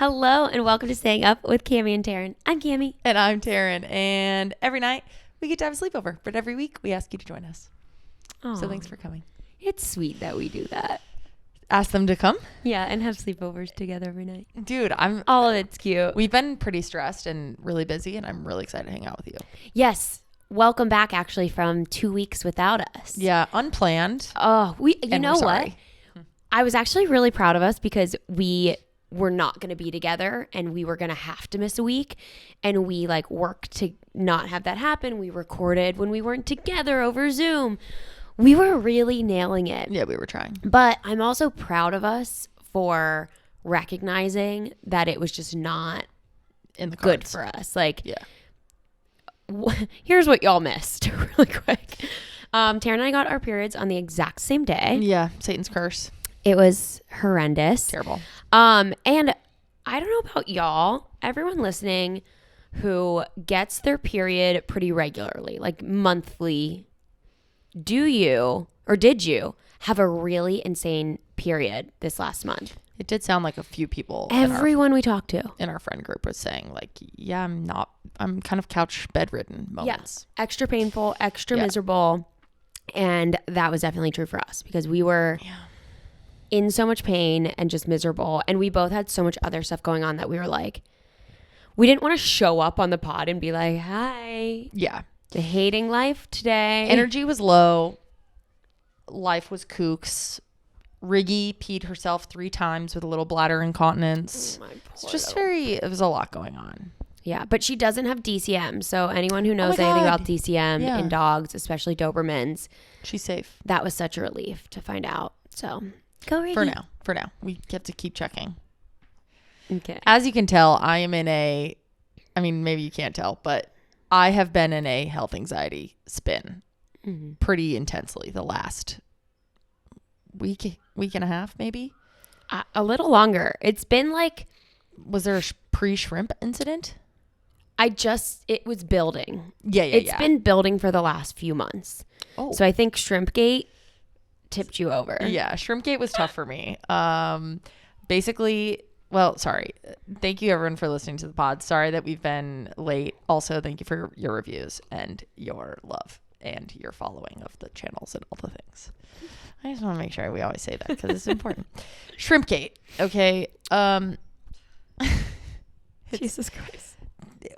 Hello and welcome to Staying Up with Cammie and Taryn. I'm Cammie. And I'm Taryn. And every night we get to have a sleepover. But every week we ask you to join us. Aww. So thanks for coming. It's sweet that we do that. Ask them to come? Yeah, and have sleepovers together every night. Dude, all of it's cute. We've been pretty stressed and really busy, and I'm really excited to hang out with you. Yes. Welcome back actually from 2 weeks without us. Yeah, unplanned. Oh, you know what? I was actually really proud of us because we were not going to be together and we were going to have to miss a week, and we worked to not have that happen. We recorded when we weren't together over Zoom. We were really nailing it. Yeah, we were trying. But I'm also proud of us for recognizing that it was just not in the good cards for us. Here's what y'all missed really quick. Taryn and I got our periods on the exact same day. Yeah, Satan's curse. It was horrendous. Terrible. And I don't know about y'all, everyone listening who gets their period pretty regularly, like monthly. Do you, or did you, have a really insane period this last month? It did sound like a few people. Everyone we talked to in our friend group was saying yeah, I'm kind of couch bedridden moments. Yeah. Extra painful, extra miserable. And that was definitely true for us because we were in so much pain and just miserable. And we both had so much other stuff going on that we were like, we didn't want to show up on the pod and be like, hi. Yeah. Hating life today. Energy was low. Life was kooks. Riggy peed herself 3 times with a little bladder incontinence. It's just it was a lot going on. Yeah, but she doesn't have DCM. So anyone who knows anything about DCM in dogs, especially Dobermans, she's safe. That was such a relief to find out. So go Riggy. For now. We have to keep checking. Okay. As you can tell, I am maybe you can't tell, but I have been in a health anxiety spin pretty intensely the last week and a half, maybe. A little longer. It's been was there a pre-shrimp incident? It was building. It's been building for the last few months. Oh. So I think Shrimpgate tipped you over. Yeah, Shrimpgate was tough for me. Basically, well, sorry. Thank you everyone for listening to the pod. Sorry that we've been late. Also, thank you for your reviews and your love and your following of the channels and all the things. I just want to make sure we always say that because it's important. Shrimpgate. Okay. Jesus Christ.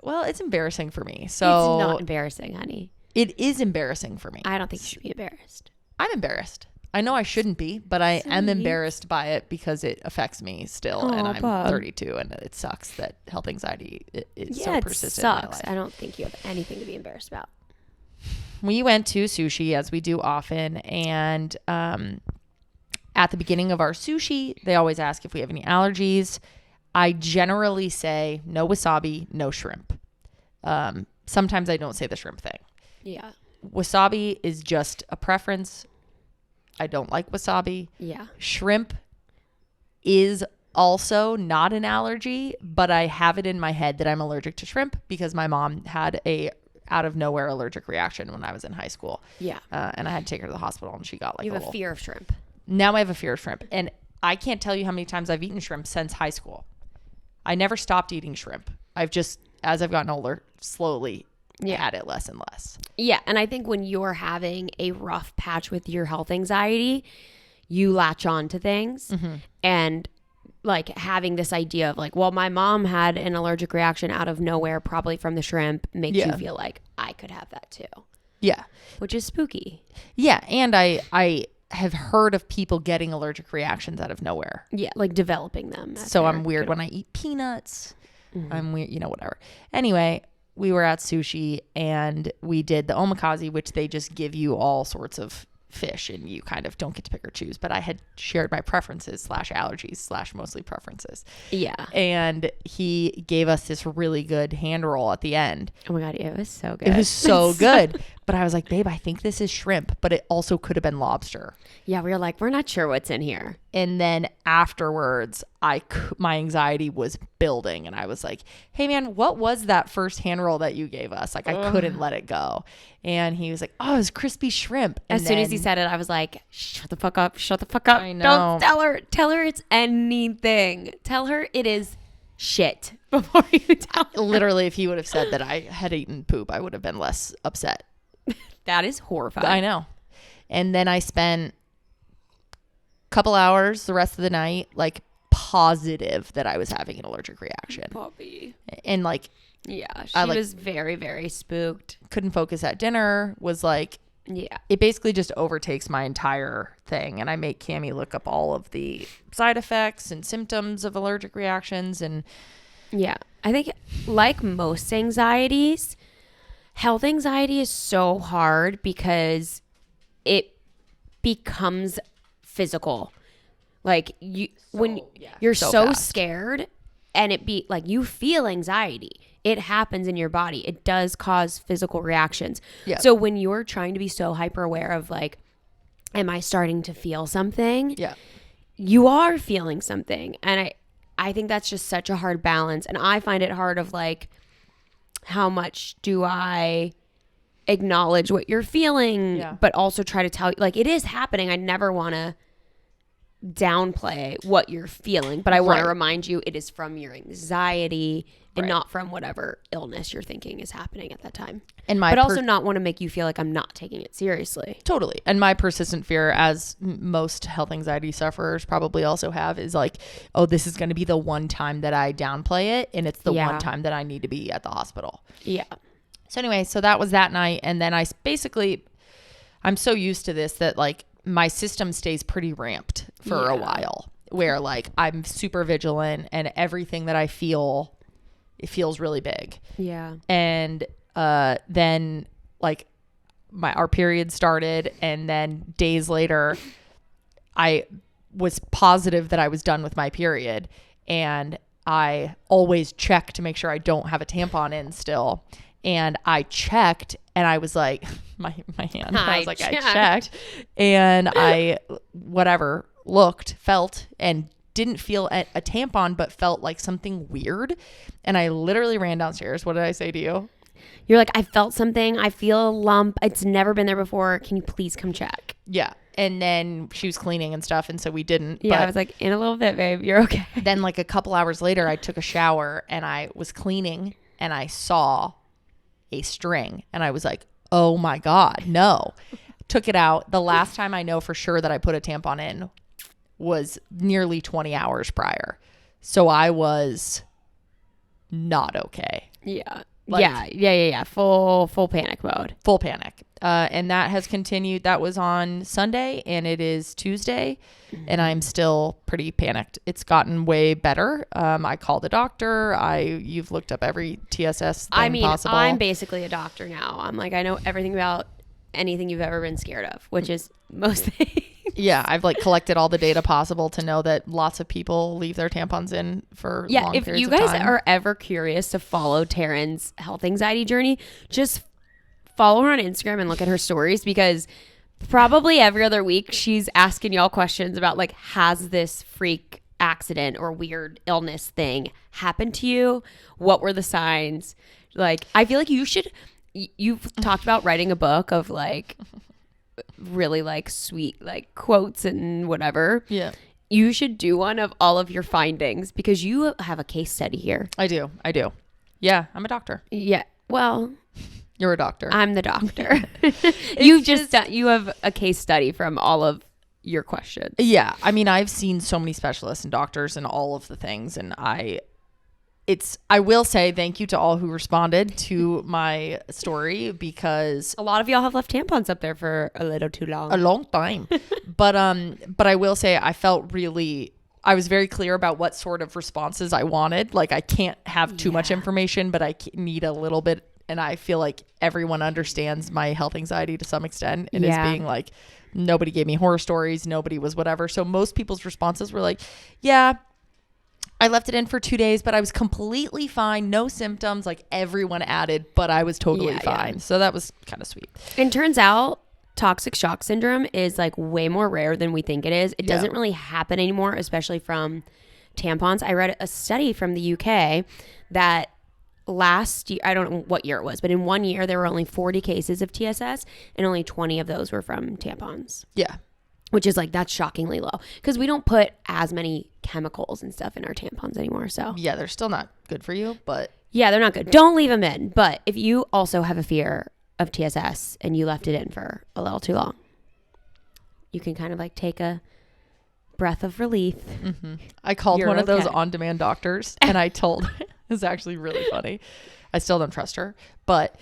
Well, it's embarrassing for me. So it's not embarrassing, honey. It is embarrassing for me. I don't think you should be embarrassed. I'm embarrassed. I know I shouldn't be, but I am embarrassed by it because it affects me still. And I'm 32 and it sucks that health anxiety is so persistent in my life. I don't think you have anything to be embarrassed about. We went to sushi as we do often. And at the beginning of our sushi, they always ask if we have any allergies. I generally say no wasabi, no shrimp. Sometimes I don't say the shrimp thing. Yeah. Wasabi is just a preference. I don't like wasabi. Yeah. Shrimp is also not an allergy, but I have it in my head that I'm allergic to shrimp because my mom had a out of nowhere allergic reaction when I was in high school. Yeah. And I had to take her to the hospital and she got you have a fear of shrimp. Now I have a fear of shrimp. And I can't tell you how many times I've eaten shrimp since high school. I never stopped eating shrimp. I've just, as I've gotten older, slowly had it less and less. Yeah. And I think when you're having a rough patch with your health anxiety, you latch on to things and having this idea of well, my mom had an allergic reaction out of nowhere, probably from the shrimp, makes you feel like I could have that too. Yeah. Which is spooky. Yeah. And I have heard of people getting allergic reactions out of nowhere. Yeah. Developing them. So I'm weird when I eat peanuts. I'm weird, whatever. Anyway, we were at sushi and we did the omakase, which they just give you all sorts of fish and you kind of don't get to pick or choose. But I had shared my preferences / allergies / mostly preferences. Yeah. And he gave us this really good hand roll at the end. Oh my God. It was so good. It was so good. But I was like, babe, I think this is shrimp, but it also could have been lobster. Yeah. We were like, we're not sure what's in here. And then afterwards, my anxiety was building and I was like, hey man, what was that first hand roll that you gave us? I couldn't let it go. And he was like, oh, it was crispy shrimp. And as soon as he said it, I was like, shut the fuck up. Shut the fuck up. I know. Don't tell her it's anything. Tell her it is shit before you tell her. Literally, if he would have said that I had eaten poop, I would have been less upset. That is horrifying. I know. And then I spent a couple hours the rest of the night, like, positive that I was having an allergic reaction. Puppy. And like, yeah, she like, was very, very spooked. Couldn't focus at dinner, was like, yeah, it basically just overtakes my entire thing. And I make Cammie look up all of the side effects and symptoms of allergic reactions. And yeah, I think like most anxieties, health anxiety is so hard because it becomes physical. Like when you're so scared and it be like you feel anxiety, it happens in your body. It does cause physical reactions. Yeah. So when you're trying to be so hyper aware of like, am I starting to feel something? Yeah. You are feeling something. And I think that's just such a hard balance. And I find it hard of like, how much do I acknowledge what you're feeling, but also try to tell you, like, it is happening. I never want to downplay what you're feeling, but I want to remind you it is from your anxiety and not from whatever illness you're thinking is happening at that time. And but also not want to make you feel like I'm not taking it seriously. Totally. And my persistent fear, as most health anxiety sufferers probably also have, is like, oh, this is going to be the one time that I downplay it, and it's the one time that I need to be at the hospital. Yeah. So anyway, so that was that night, and then I'm so used to this that like my system stays pretty ramped for a while, where like I'm super vigilant and everything that I feel, it feels really big. Yeah. And then like our period started, and then days later I was positive that I was done with my period, and I always check to make sure I don't have a tampon in still. And I checked, and I was like, my hand. I was like, I checked, and I looked, felt, and didn't feel a tampon, but felt like something weird. And I literally ran downstairs. What did I say to you? You're like, I felt something. I feel a lump. It's never been there before. Can you please come check? Yeah. And then she was cleaning and stuff, and so we didn't. Yeah, I was like, in a little bit, babe. You're okay. Then like a couple hours later, I took a shower, and I was cleaning, and I saw a string, and I was like, oh my God, no. Took it out. The last time I know for sure that I put a tampon in was nearly 20 hours prior. So I was not okay. Yeah. Yeah. Full panic mode. Full panic. And that has continued. That was on Sunday, and it is Tuesday, and I'm still pretty panicked. It's gotten way better. I called a doctor. You've looked up every TSS thing possible. I'm basically a doctor now. I'm like, I know everything about anything you've ever been scared of, which is most things. Yeah, I've like collected all the data possible to know that lots of people leave their tampons in for long periods of time. If you guys are ever curious to follow Taryn's health anxiety journey, just follow her on Instagram and look at her stories, because probably every other week she's asking y'all questions about like, has this freak accident or weird illness thing happened to you? What were the signs? Like, I feel like you've talked about writing a book of like really like sweet like quotes and whatever. Yeah. You should do one of all of your findings, because you have a case study here. I do. Yeah, I'm a doctor. Yeah. Well, you're a doctor. I'm the doctor. You have a case study from all of your questions. Yeah. I mean, I've seen so many specialists and doctors and all of the things, and I will say thank you to all who responded to my story, because a lot of y'all have left tampons up there for a little too long. A long time. But I will say I was very clear about what sort of responses I wanted. Like, I can't have too much information, but I need a little bit. And I feel like everyone understands my health anxiety to some extent. And is being like, nobody gave me horror stories. Nobody was whatever. So most people's responses were like, yeah, I left it in for 2 days, but I was completely fine. No symptoms. Like, everyone added, but I was totally fine. Yeah. So that was kind of sweet. And turns out toxic shock syndrome is like way more rare than we think it is. It doesn't really happen anymore, especially from tampons. I read a study from the UK that last year, I don't know what year it was, but in 1 year there were only 40 cases of TSS, and only 20 of those were from tampons. Yeah. which is like, that's shockingly low because we don't put as many chemicals and stuff in our tampons anymore. So Yeah, they're still not good for you, but yeah, they're not good. Don't leave them in. But if you also have a fear of TSS and you left it in for a little too long, you can kind of like take a breath of relief. I called You're one of those okay. on-demand doctors and I told, it's actually really funny. I still don't trust her, but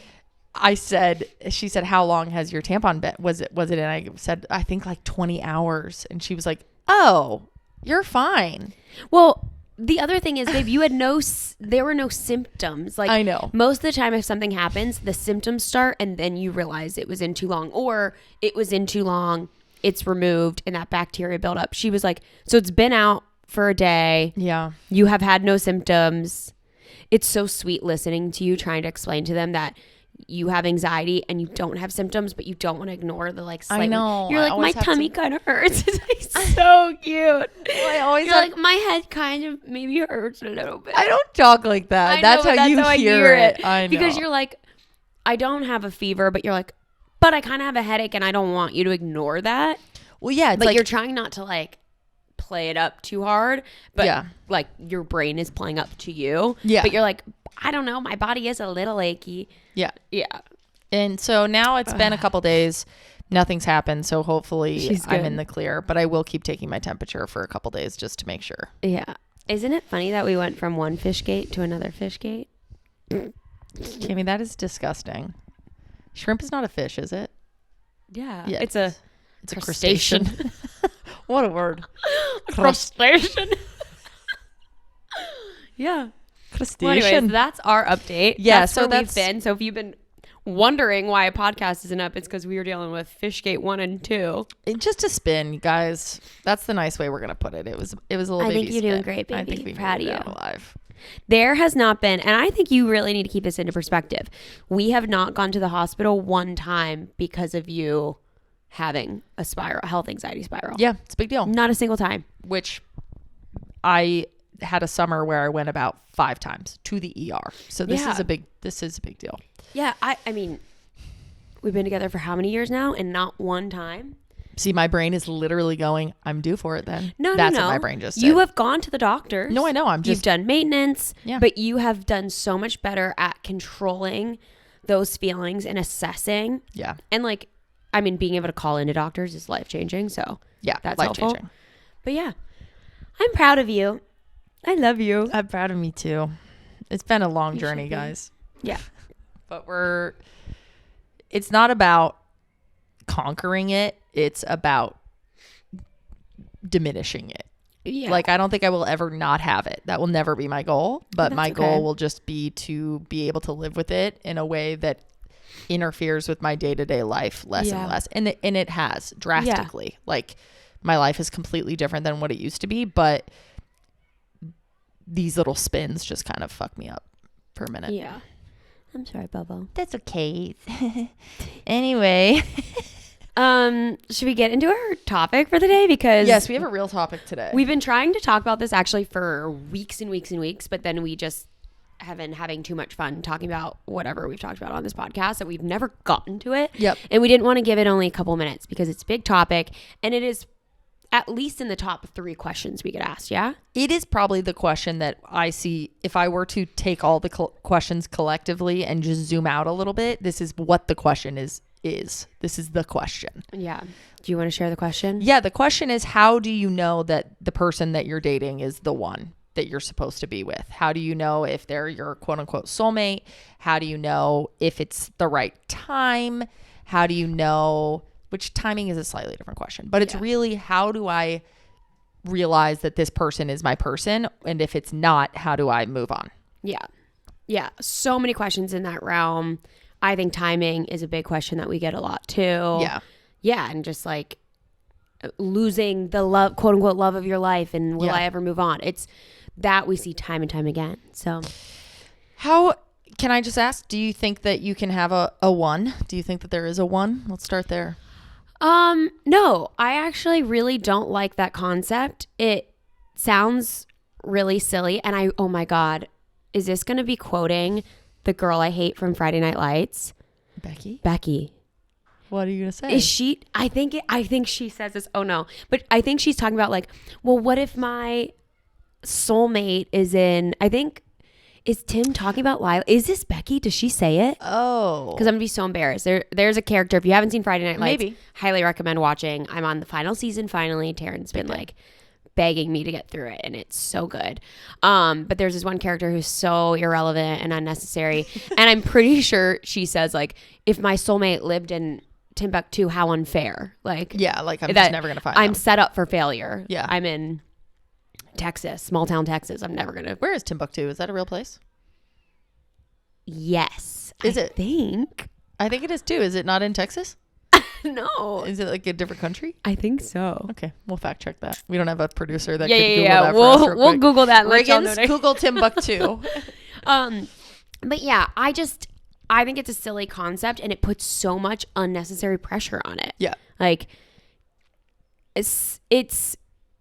she said, how long has your tampon been? Was it? And I said, I think like 20 hours. And she was like, oh, you're fine. Well, the other thing is, babe, you had there were no symptoms. Like, I know. Most of the time, if something happens, the symptoms start and then you realize it was in too long, or it was in too long, it's removed and that bacteria built up. She was like, so it's been out for a day. Yeah. You have had no symptoms. It's so sweet listening to you trying to explain to them that you have anxiety and you don't have symptoms, but you don't want to ignore the like slightly. I know. You're I like, my always have tummy kind of hurts. It's like so cute. I always You're like, my head kind of maybe hurts a little bit. I don't talk like that. I That's know, how you I hear it. I know. Because you're like, I don't have a fever, but you're like, but I kind of have a headache and I don't want you to ignore that. Well, yeah. It's Like you're trying not to like play it up too hard, but Yeah. like your brain is playing up to you. Yeah. But you're like, I don't know, my body is a little achy. Yeah. Yeah. And so now it's been a couple days. Nothing's happened. So hopefully She's I'm good. in the clear, but I will keep taking my temperature for a couple days just to make sure. Yeah. Isn't it funny that we went from one fish gate to another fish gate? Cammie, that is disgusting. Shrimp is not a fish, is it? Yeah. Yeah, It's a crustacean. What a word. crustacean. Yeah. Crustacean. Well, anyways, that's our update. Yeah, That's so where that's- we've been. So if you've been wondering why a podcast isn't up, it's because we were dealing with Fishgate 1 and 2. Just a spin, you guys. That's the nice way we're gonna put it. It was a little. I baby think you're doing spin. great, I baby. think we Proud made of it out you. alive. There has not been, and I think you really need to keep this into perspective. We have not gone to the hospital one time because of you having a health anxiety spiral. Yeah, it's a big deal. Not a single time. Which I had a summer where I went about 5 times to the ER. So this Yeah. is a big deal. Yeah, I mean, we've been together for how many years now, and not one time. See, my brain is literally going, I'm due for it then. No, That's no. what my brain just did. You have gone to the doctors. No, I know. You've done maintenance, Yeah. but you have done so much better at controlling those feelings and assessing. Yeah. And like, I mean, being able to call into doctors is life-changing. So Yeah. that's life-changing. helpful. But yeah, I'm proud of you. I love you. I'm proud of me too. It's been a long You journey, should be. guys. Yeah. But it's not about conquering it. It's about diminishing it. Yeah. Like, I don't think I will ever not have it. That will never be my goal. But That's my okay. goal will just be to be able to live with it in a way that interferes with my day-to-day life less Yeah. and less. And it has drastically. Like, my life is completely different than what it used to be. But these little spins just kind of fuck me up for a minute. Yeah. I'm sorry, Bubba. That's okay. Anyway. Should we get into our topic for the day? Because Yes, we have a real topic today. we've been trying to talk about this actually for weeks and weeks and weeks, but then we just have been having too much fun talking about whatever we've talked about on this podcast that we've never gotten to it. Yep. And we didn't want to give it only a couple minutes because it's a big topic and it is at least in the top 3 questions we get asked. Yeah. It is probably the question that I see if I were to take all the questions collectively and just zoom out a little bit. This is what the question is. This is the question. Yeah. Do you want to share the question? Yeah. The question is, how do you know that the person that you're dating is the one that you're supposed to be with? How do you know if they're your quote unquote soulmate? How do you know if it's the right time? How do you know, which timing is a slightly different question, but it's really, how do I realize that this person is my person? And if it's not, how do I move on? Yeah. Yeah. So many questions in that realm. I think timing is a big question that we get a lot too. Yeah. Yeah. And just like losing the love, quote unquote, love of your life. And will Yeah. I ever move on? It's that we see time and time again. So How can I just ask, do you think that you can have a one? Do you think that there is a one? Let's start there. no, I actually really don't like that concept. It sounds really silly. And oh my God, is this going to be quoting the girl I hate from Friday Night Lights? Becky? Becky. What are you gonna say? Is she? I think she says this. Oh no, but I think she's talking about like, well, what if my soulmate is in? I think is Tim talking about Lila? Is this Becky? Does she say it? Oh, Because I'm gonna be so embarrassed. There's a character. If you haven't seen Friday Night Lights, Maybe. highly recommend watching. I'm on the final season. Finally, Taryn's been like begging me to get through it, and it's so good. But there's this one character who's so irrelevant and unnecessary, and I'm pretty sure she says like, if my soulmate lived in Timbuktu, how unfair. Like, yeah, like I'm just never gonna find. I'm them. set up for failure. Yeah. I'm in Texas, small town Texas. I'm never gonna. Where is Timbuktu? Is that a real place? Yes, Is I it? think I think it is too. Is it not in Texas? no. Is it like a different country? I think so. Okay, we'll fact check that. We don't have a producer that Yeah, could yeah, Google yeah. that for us real We'll quick. Google that. And let y'all know Reagan's next- Google Timbuktu. But yeah, I think it's a silly concept, and it puts so much unnecessary pressure on it. Yeah. Like it's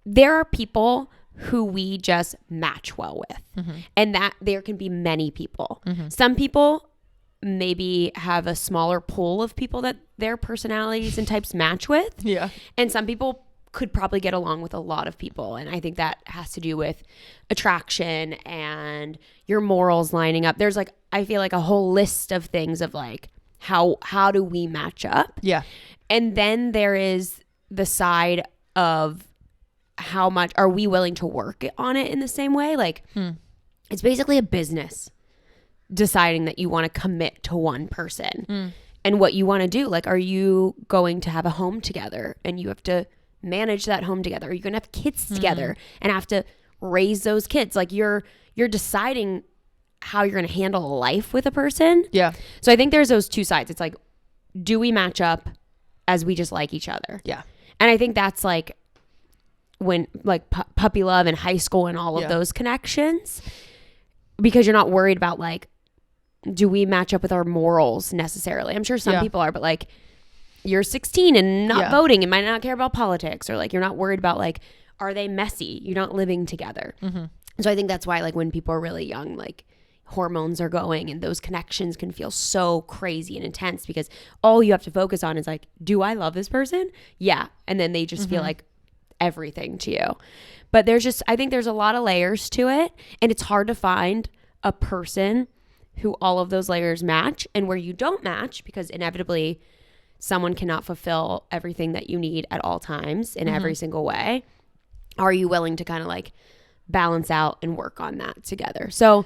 there are people who we just match well with. And that there can be many people. Some people maybe have a smaller pool of people that their personalities and types match with. Yeah. And some people could probably get along with a lot of people. And I think that has to do with attraction and your morals lining up. There's like, I feel like a whole list of things of like, how do we match up? Yeah. And then there is the side of how much are we willing to work on it in the same way? Like it's basically a business deciding that you want to commit to one person and what you want to do. Like, are you going to have a home together and you have to manage that home together? Are you going to have kids together and have to raise those kids? Like you're deciding how you're going to handle life with a person. Yeah. So I think there's those two sides. It's like, do we match up as we just like each other? Yeah. And I think that's like when like puppy love in high school and all of Yeah. those connections, because you're not worried about like, do we match up with our morals necessarily? I'm sure some Yeah. people are, but like you're 16 and not Yeah. voting and might not care about politics, or like you're not worried about like, are they messy? You're not living together. So I think that's why like when people are really young, like hormones are going and those connections can feel so crazy and intense because all you have to focus on is like, do I love this person? Yeah. And then they just feel like everything to you. But I think there's a lot of layers to it, and it's hard to find a person who all of those layers match, and where you don't match, because inevitably someone cannot fulfill everything that you need at all times in every single way. Are you willing to kind of like balance out and work on that together? So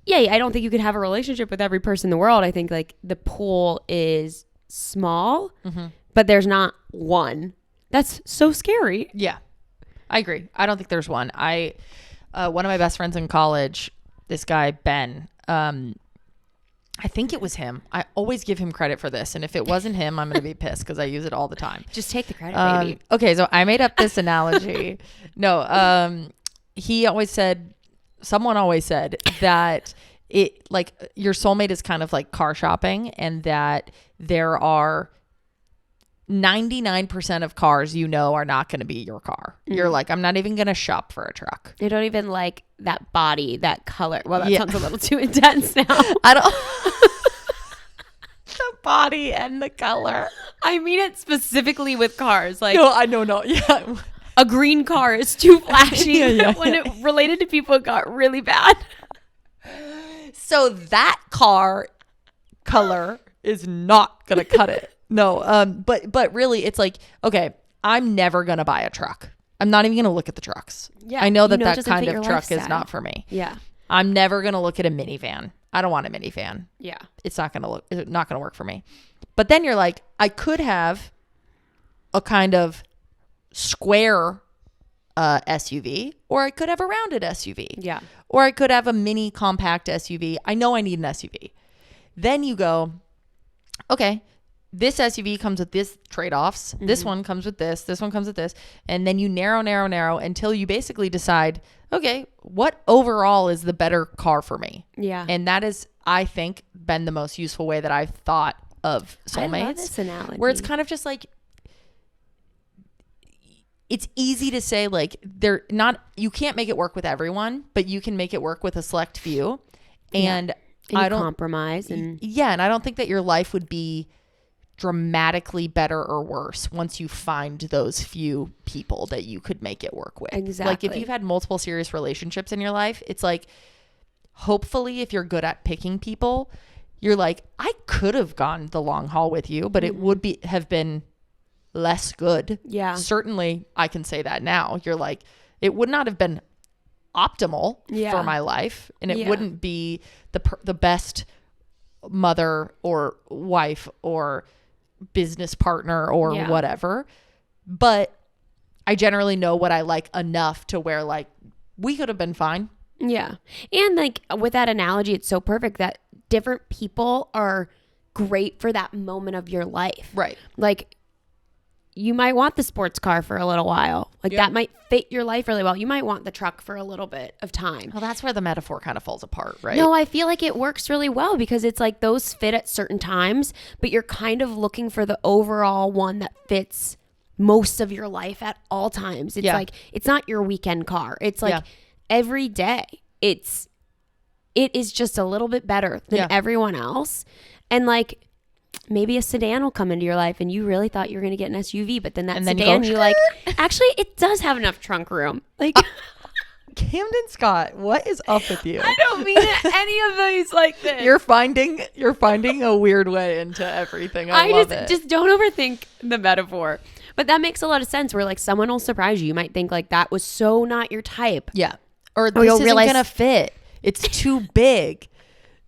yeah, I don't think you could have a relationship with every person in the world. I think like the pool is small, but there's not one. That's so scary. Yeah. I agree. I don't think there's one. One of my best friends in college, this guy, Ben, I think it was him. I always give him credit for this. And if it wasn't him, I'm going to be pissed because I use it all the time. Just take the credit, baby. Okay. So I made up this analogy. No, someone always said that it like your soulmate is kind of like car shopping, and that there are 99% of cars are not going to be your car. You're like, I'm not even going to shop for a truck. I don't even like that body, that color. Well, that Yeah. sounds a little too intense now. I don't. The body and the color. I mean it specifically with cars. Like No, I know. No, yeah. a green car is too flashy. Yeah. When it related to people, it got really bad. So that car color is not going to cut it. No, but really it's like, okay, I'm never going to buy a truck. I'm not even going to look at the trucks. Yeah, I know it that doesn't kind fit of your truck is lifestyle. not for me. Yeah. I'm never going to look at a minivan. I don't want a minivan. Yeah. It's not going to work for me. But then you're like, I could have a kind of square SUV, or I could have a rounded SUV. Yeah. Or I could have a mini compact SUV. I know I need an SUV. Then you go, okay, this SUV comes with this trade-offs. This one comes with this. This one comes with this. And then you narrow until you basically decide, okay, what overall is the better car for me? Yeah. And that is, I think, been the most useful way that I've thought of soulmates. I love this analogy. Where it's kind of just like, it's easy to say like they're not, you can't make it work with everyone, but you can make it work with a select few. And And I you don't compromise and and I don't think that your life would be dramatically better or worse once you find those few people that you could make it work with. Exactly. Like if you've had multiple serious relationships in your life, it's like, hopefully if you're good at picking people, you're like, I could have gone the long haul with you, but it would have been less good. Yeah. Certainly I can say that now. You're like, it would not have been optimal for my life, and it wouldn't be the best mother or wife or business partner or whatever, but I generally know what I like enough to where like we could have been fine. Yeah. And like with that analogy, it's so perfect that different people are great for that moment of your life. Right. Like you might want the sports car for a little while. Like that might fit your life really well. You might want the truck for a little bit of time. Well, that's where the metaphor kind of falls apart, right? No, I feel like it works really well because it's like those fit at certain times, but you're kind of looking for the overall one that fits most of your life at all times. It's like, it's not your weekend car. It's like every day. It is just a little bit better than everyone else. And like, maybe a sedan will come into your life and you really thought you were going to get an SUV, but then that sedan, you like, actually, it does have enough trunk room. Like, Camden Scott, what is up with you? I don't mean any of these like this. You're finding a weird way into everything. I love it. Just don't overthink the metaphor. But that makes a lot of sense where like someone will surprise you. You might think like that was so not your type. Yeah. Or this isn't going to fit. It's too big.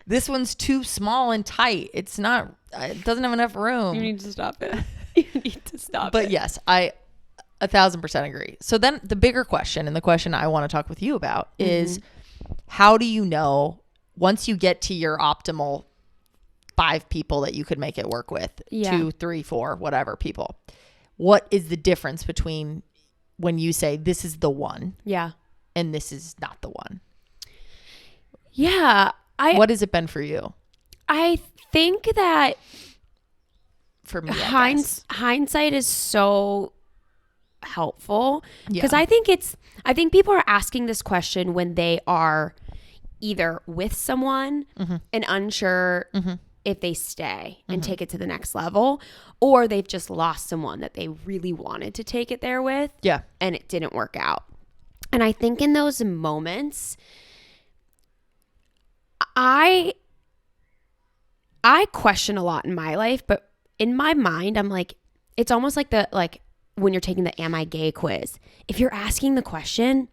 This one's too small and tight. It doesn't have enough room. You need to stop it. You need to stop but it. Yes, I 1,000% agree. So then the bigger question, and the question I want to talk with you about is, how do you know once you get to your optimal 5 people that you could make it work with, 2, 3, 4, whatever people, what is the difference between when you say this is the one and this is not the one? Yeah. What has it been for you? I think that for me, hindsight is so helpful because I think people are asking this question when they are either with someone and unsure if they stay and take it to the next level, or they've just lost someone that they really wanted to take it there with and it didn't work out. And I think in those moments, I question a lot in my life, but in my mind, I'm like, it's almost like when you're taking the am I gay quiz. If you're asking the question,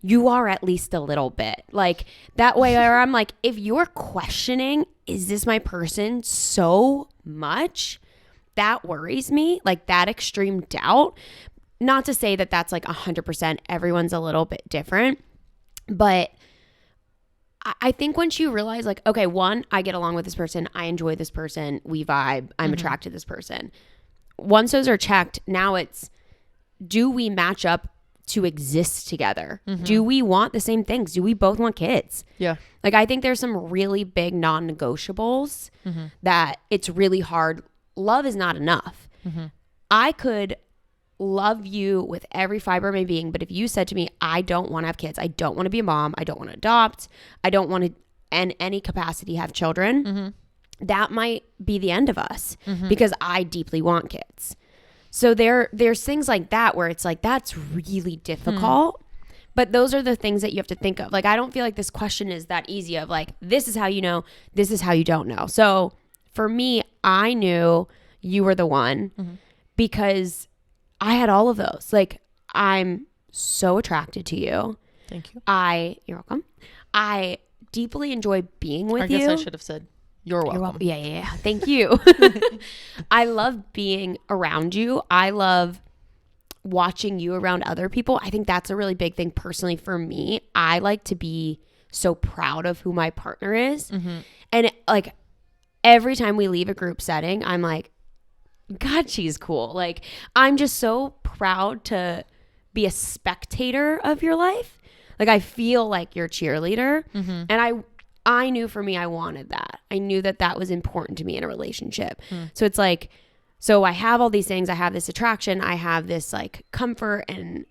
you are at least a little bit like that way where I'm like, if you're questioning, is this my person so much? That worries me, like that extreme doubt. Not to say that that's like 100%, everyone's a little bit different, but I think once you realize like, okay, one, I get along with this person, I enjoy this person, we vibe, I'm attracted to this person. Once those are checked, now it's, do we match up to exist together? Do we want the same things? Do we both want kids? Yeah. Like I think there's some really big non-negotiables that it's really hard. Love is not enough. I could love you with every fiber of my being, but if you said to me, I don't want to have kids, I don't want to be a mom, I don't want to adopt, I don't want to in any capacity have children, that might be the end of us because I deeply want kids. So there's things like that where it's like, that's really difficult. But those are the things that you have to think of. Like, I don't feel like this question is that easy of like, this is how you know, this is how you don't know. So for me, I knew you were the one because I had all of those. Like, I'm so attracted to you. Thank you. You're welcome. I deeply enjoy being with you. I guess I should have said, you're welcome. Yeah. Thank you. I love being around you. I love watching you around other people. I think that's a really big thing personally for me. I like to be so proud of who my partner is. And like every time we leave a group setting, I'm like, God, she's cool. Like, I'm just so proud to be a spectator of your life. Like, I feel like your cheerleader. And I knew for me, I wanted that. I knew that that was important to me in a relationship. So it's like, so I have all these things. I have this attraction. I have this like comfort, and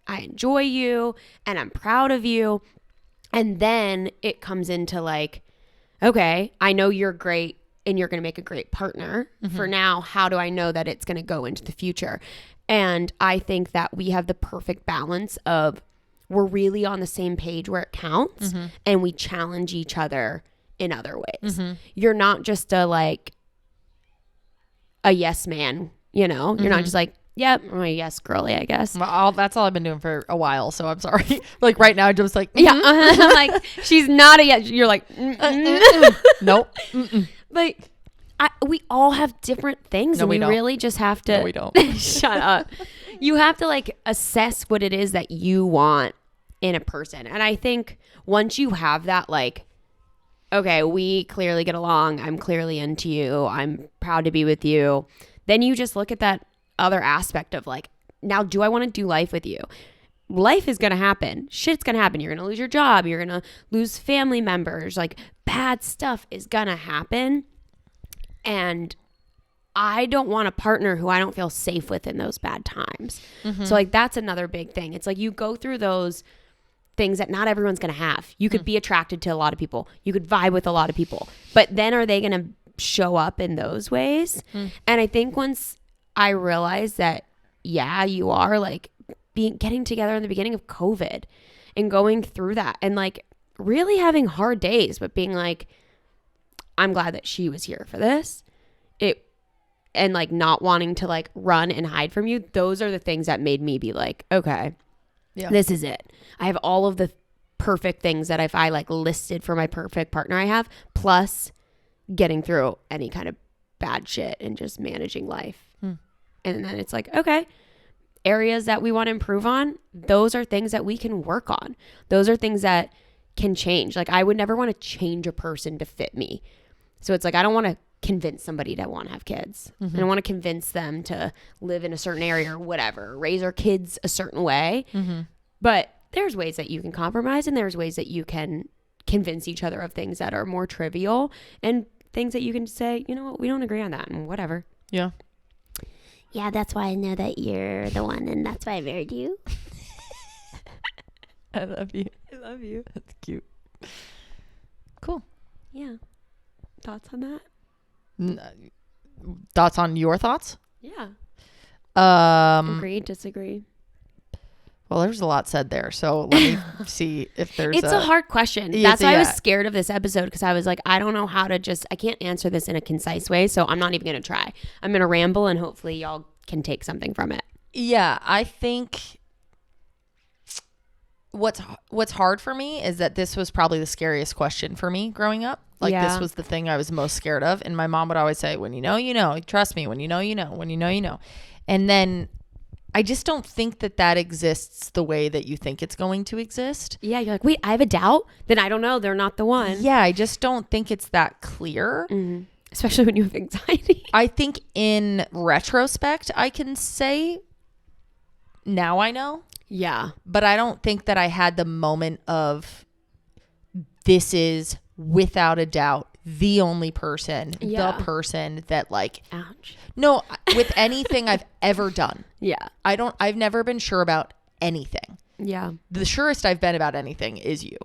I enjoy you and I'm proud of you. And then it comes into like, okay, I know you're great and you're going to make a great partner. For now, how do I know that it's going to go into the future? And I think that we have the perfect balance of we're really on the same page where it counts, and we challenge each other in other ways. You're not just a yes man, you know? You're not just like, yep, I'm a yes girly, I guess. Well, that's all I've been doing for a while, so I'm sorry. Like right now, I'm just like, yeah, I'm like, she's not a yes. You're like, nope. But we all have different things, and we really just have to. No, we don't. Shut up. You have to like assess what it is that you want in a person, and I think once you have that, like, okay, we clearly get along. I'm clearly into you. I'm proud to be with you. Then you just look at that other aspect of like, now do I want to do life with you? Life is going to happen. Shit's going to happen. You're going to lose your job. You're going to lose family members. Like bad stuff is going to happen. And I don't want a partner who I don't feel safe with in those bad times. So like that's another big thing. It's like you go through those things that not everyone's going to have. You could be attracted to a lot of people. You could vibe with a lot of people. But then are they going to show up in those ways? And I think once I realized that, yeah, you are like getting together in the beginning of COVID and going through that and like really having hard days, but being like, I'm glad that she was here for this. And like not wanting to like run and hide from you. Those are the things that made me be like, okay, this is it. I have all of the perfect things that if I like listed for my perfect partner I have, plus getting through any kind of bad shit and just managing life. And then it's like, okay, areas that we want to improve on, those are things that we can work on. Those are things that can change. Like I would never want to change a person to fit me. So it's like, I don't want to convince somebody to want to have kids. I don't want to convince them to live in a certain area or whatever, raise our kids a certain way. But there's ways that you can compromise, and there's ways that you can convince each other of things that are more trivial and things that you can say, you know what, we don't agree on that and whatever. Yeah. Yeah, that's why I know that you're the one, and that's why I married you. I love you. I love you. That's cute. Cool. Yeah. Thoughts on that? Thoughts on your thoughts? Yeah. Agree, disagree. Well, there's a lot said there, so let me see if there's It's a hard question. That's why I was scared of this episode, because I was like, I don't know how to I can't answer this in a concise way, so I'm not even going to try. I'm going to ramble, and hopefully y'all can take something from it. Yeah, I think what's hard for me is that this was probably the scariest question for me growing up. Like this was the thing I was most scared of. And my mom would always say, when you know, you know, trust me, when you know, you know, when you know, you know. And then I just don't think that exists the way that you think it's going to exist. Yeah. You're like, wait, I have a doubt? Then I don't know. They're not the one. Yeah. I just don't think it's that clear. Especially when you have anxiety. I think in retrospect, I can say now I know. Yeah. But I don't think that I had the moment of this is without a doubt the only person, the person that like, ouch. No, with anything I've ever done. Yeah. I've never been sure about anything. Yeah. The surest I've been about anything is you.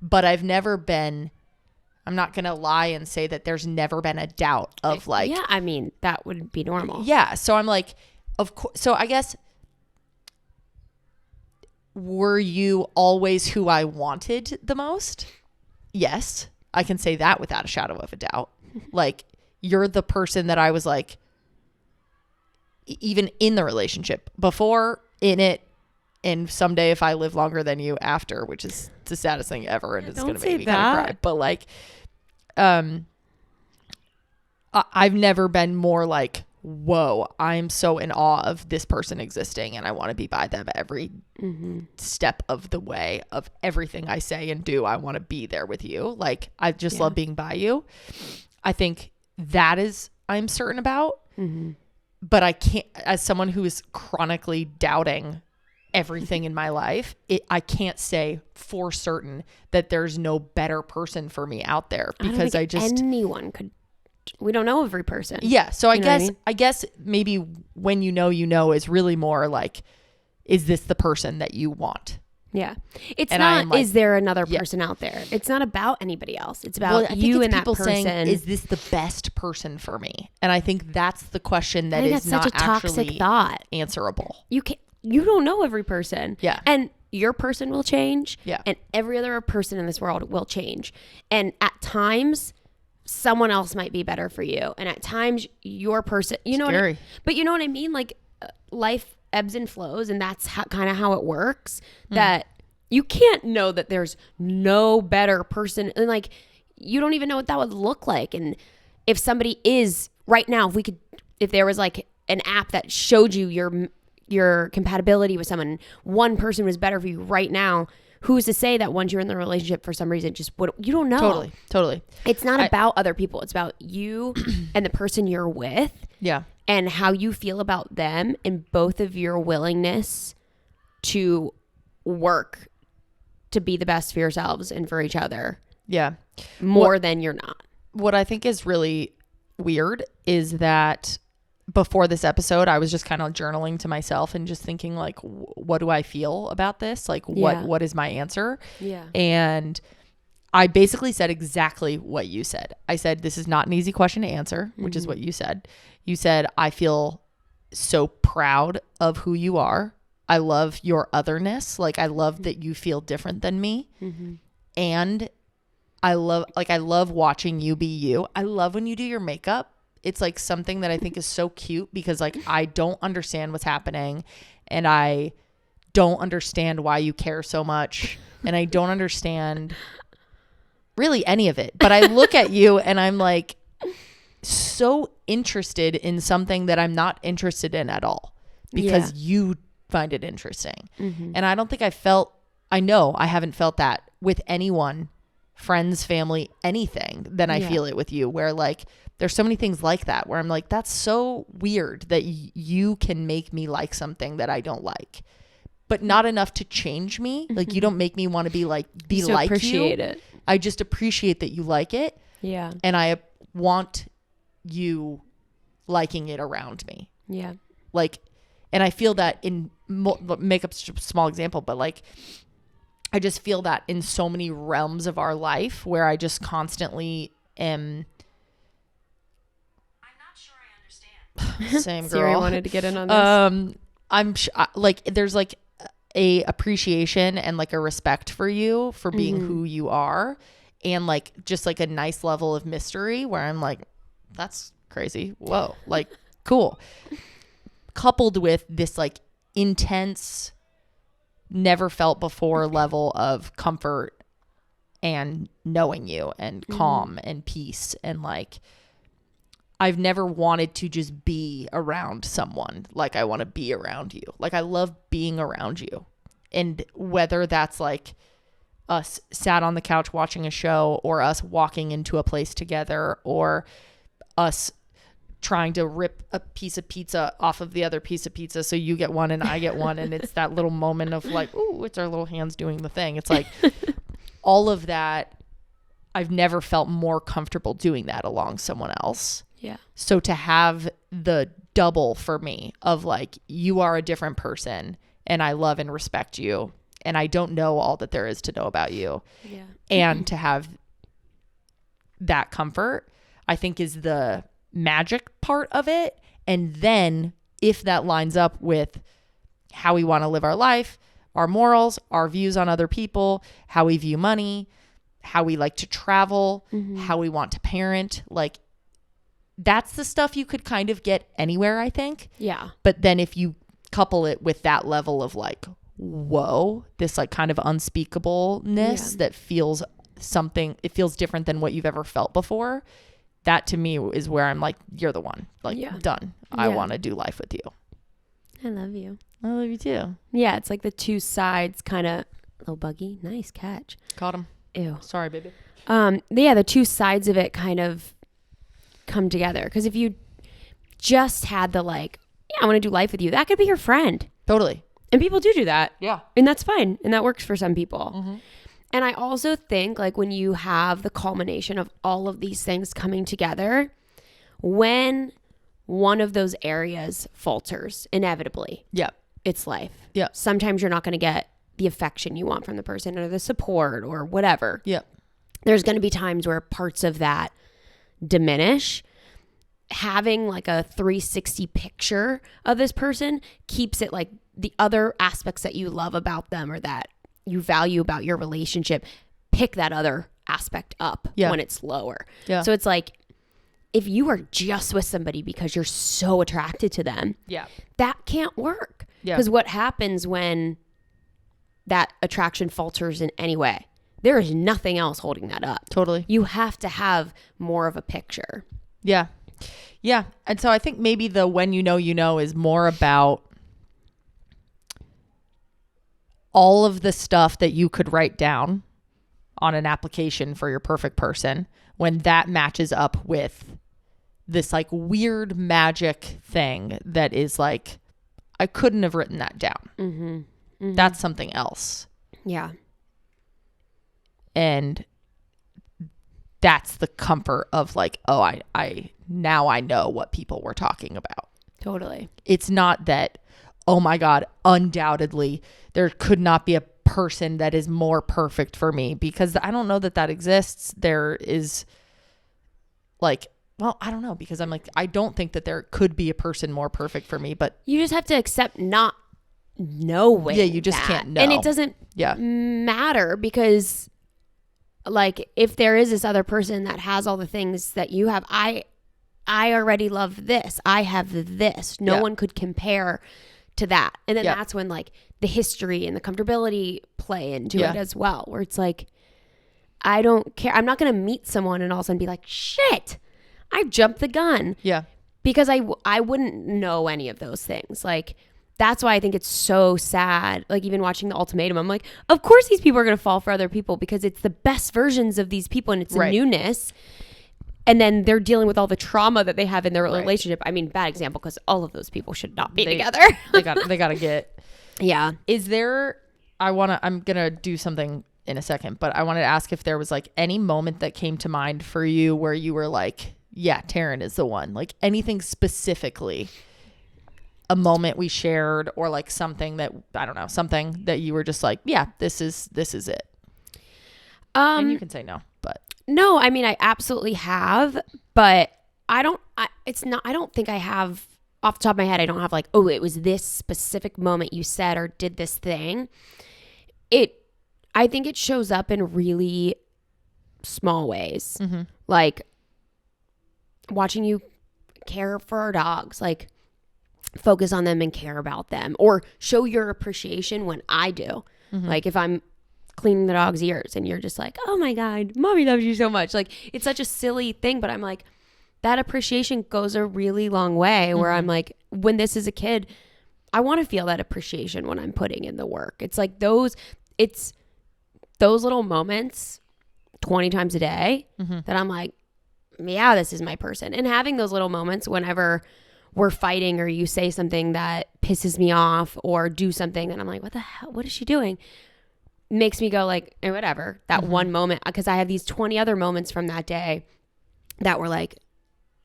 But I've never been, I'm not going to lie and say that there's never been a doubt of like. Yeah. I mean, that would be normal. Yeah. So I'm like, of course. So I guess, were you always who I wanted the most? Yes. I can say that without a shadow of a doubt. Like, you're the person that I was like, even in the relationship, before, in it, and someday if I live longer than you, after, which is the saddest thing ever, and it's going to make me kind of cry. But like, I've never been more like, whoa, I'm so in awe of this person existing, and I want to be by them every step of the way of everything I say and do. I want to be there with you. Like, I just love being by you. I think that is, I'm certain about, but I can't, as someone who is chronically doubting everything in my life, I can't say for certain that there's no better person for me out there, because anyone could. We don't know every person. Yeah. So I guess maybe when you know is really more like, is this the person that you want? Yeah. It's And not, I'm like, is there another person out there? It's not about anybody else. It's about well, I think you it's and that people person. saying, is this the best person for me? And I think that's the question that I think is that's not such a toxic actually thought. answerable. You don't know every person. Yeah. And your person will change. Yeah. And every other person in this world will change. And at times, someone else might be better for you. And at times, your person, you know Scary. but you know what I mean? Like life ebbs and flows, and that's kind of how it works. That you can't know that there's no better person. And like, you don't even know what that would look like. And if somebody is right now, if there was like an app that showed you your compatibility with someone, one person was better for you right now, who's to say that once you're in the relationship for some reason you don't know. Totally. It's not about other people. It's about you and the person you're with. Yeah. And how you feel about them, and both of your willingness to work to be the best for yourselves and for each other. Yeah. More than you're not. What I think is really weird is that before this episode, I was just kind of journaling to myself and just thinking like, what do I feel about this? Like what is my answer? Yeah. And I basically said exactly what you said. I said, this is not an easy question to answer, which is what you said. You said, I feel so proud of who you are. I love your otherness. Like, I love that you feel different than me. And I love watching you be you. I love when you do your makeup. It's like something that I think is so cute because like, I don't understand what's happening, and I don't understand why you care so much. And I don't understand really any of it, but I look at you and I'm like so interested in something that I'm not interested in at all because you find it interesting. And I don't think I know I haven't felt that with anyone, friends, family, anything, then I feel it with you, where like there's so many things like that where I'm like, that's so weird that you can make me like something that I don't like, but not enough to change me. Like, you don't make me want to be like appreciate you. It. I just appreciate that you like it. Yeah. And I want you liking it around me. Yeah. Like, and I feel that in makeup's a small example, but like, I just feel that in so many realms of our life where I just constantly am. I'm not sure I understand. Same girl. Siri wanted to get in on this. I'm like, there's like a appreciation and like a respect for you for being who you are, and like just like a nice level of mystery where I'm like, that's crazy. Whoa. Like, cool. Coupled with this like intense, never felt before level of comfort and knowing you and calm and peace. And like, I've never wanted to just be around someone like I want to be around you. Like, I love being around you. And whether that's like us sat on the couch watching a show, or us walking into a place together, or us trying to rip a piece of pizza off of the other piece of pizza so you get one and I get one, and it's that little moment of like, ooh, it's our little hands doing the thing. It's like all of that. I've never felt more comfortable doing that along someone else. Yeah. So to have the double for me of like, you are a different person and I love and respect you, and I don't know all that there is to know about you. Yeah. And to have that comfort, I think, is the magic part of it. And then if that lines up with how we want to live our life, our morals, our views on other people, how we view money, how we like to travel, how we want to parent, like, that's the stuff you could kind of get anywhere, I think. Yeah. But then if you couple it with that level of like, whoa, this like kind of unspeakableness that feels something, it feels different than what you've ever felt before. That to me is where I'm like, you're the one. Like, done. I want to do life with you. I love you. I love you too. Yeah, it's like the two sides kind of. Little buggy. Nice catch. Caught him. Ew. Sorry, baby. The two sides of it kind of come together. Because if you just had the like, yeah, I want to do life with you, that could be your friend. Totally. And people do that. Yeah. And that's fine. And that works for some people. And I also think like when you have the culmination of all of these things coming together, when one of those areas falters, inevitably, Yeah. it's life. Yeah. Sometimes you're not going to get the affection you want from the person or the support or whatever. Yeah. There's going to be times where parts of that diminish. Having like a 360 picture of this person keeps it like the other aspects that you love about them or that you value about your relationship, pick that other aspect up when it's lower. Yeah. So it's like, if you are just with somebody because you're so attracted to them, that can't work. Because what happens when that attraction falters in any way? There is nothing else holding that up. Totally. You have to have more of a picture. Yeah. Yeah. And so I think maybe the when you know is more about all of the stuff that you could write down on an application for your perfect person when that matches up with this like weird magic thing that is like, I couldn't have written that down. Mm-hmm. Mm-hmm. That's something else. Yeah. And that's the comfort of like, oh, I now I know what people were talking about. Totally. It's not that, oh my God, undoubtedly there could not be a person that is more perfect for me, because I don't know that exists. There is like, well, I don't know, because I'm like, I don't think that there could be a person more perfect for me, but you just have to accept not knowing. Yeah, you just can't know. And it doesn't matter, because like if there is this other person that has all the things that you have, I already love this. I have this. No one could compare to that. And then that's when like the history and the comfortability play into it as well, where it's like, I don't care. I'm not going to meet someone and all of a sudden be like, shit, I jumped the gun. Yeah. Because I wouldn't know any of those things. Like, that's why I think it's so sad. Like, even watching The Ultimatum, I'm like, of course these people are going to fall for other people, because it's the best versions of these people and it's a newness. And then they're dealing with all the trauma that they have in their relationship. I mean, bad example, because all of those people should not be together. they got to get. Yeah. Is there, I'm going to do something in a second, but I wanted to ask if there was like any moment that came to mind for you where you were like, yeah, Taryn is the one. Like anything specifically, a moment we shared, or like something that, I don't know, something that you were just like, yeah, this is it. And you can say no, but. No, I mean, I absolutely have, but I don't think I have, off the top of my head, I don't have like, oh, it was this specific moment you said or did this thing. I think it shows up in really small ways. Mm-hmm. Like watching you care for our dogs, like focus on them and care about them, or show your appreciation when I do. Mm-hmm. Like if I'm cleaning the dog's ears and you're just like, oh my God, mommy loves you so much. Like it's such a silly thing, but I'm like, that appreciation goes a really long way, where I'm like, when this is a kid, I want to feel that appreciation when I'm putting in the work. It's like those little moments 20 times a day that I'm like, yeah, this is my person. And having those little moments whenever we're fighting or you say something that pisses me off or do something that I'm like, what the hell, what is she doing? Makes me go like, whatever, that one moment, because I have these 20 other moments from that day that were like,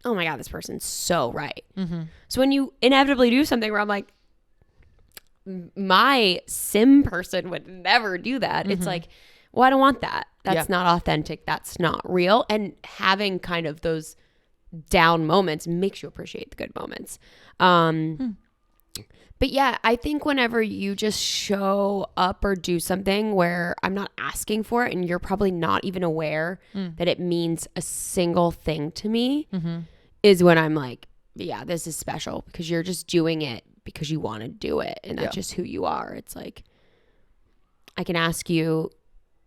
oh my God, this person's so right. So when you inevitably do something where I'm like, my sim person would never do that. It's like, well, I don't want that. That's not authentic. That's not real. And having kind of those down moments makes you appreciate the good moments. But yeah, I think whenever you just show up or do something where I'm not asking for it and you're probably not even aware that it means a single thing to me, is when I'm like, yeah, this is special, because you're just doing it because you want to do it. And that's just who you are. It's like, I can ask you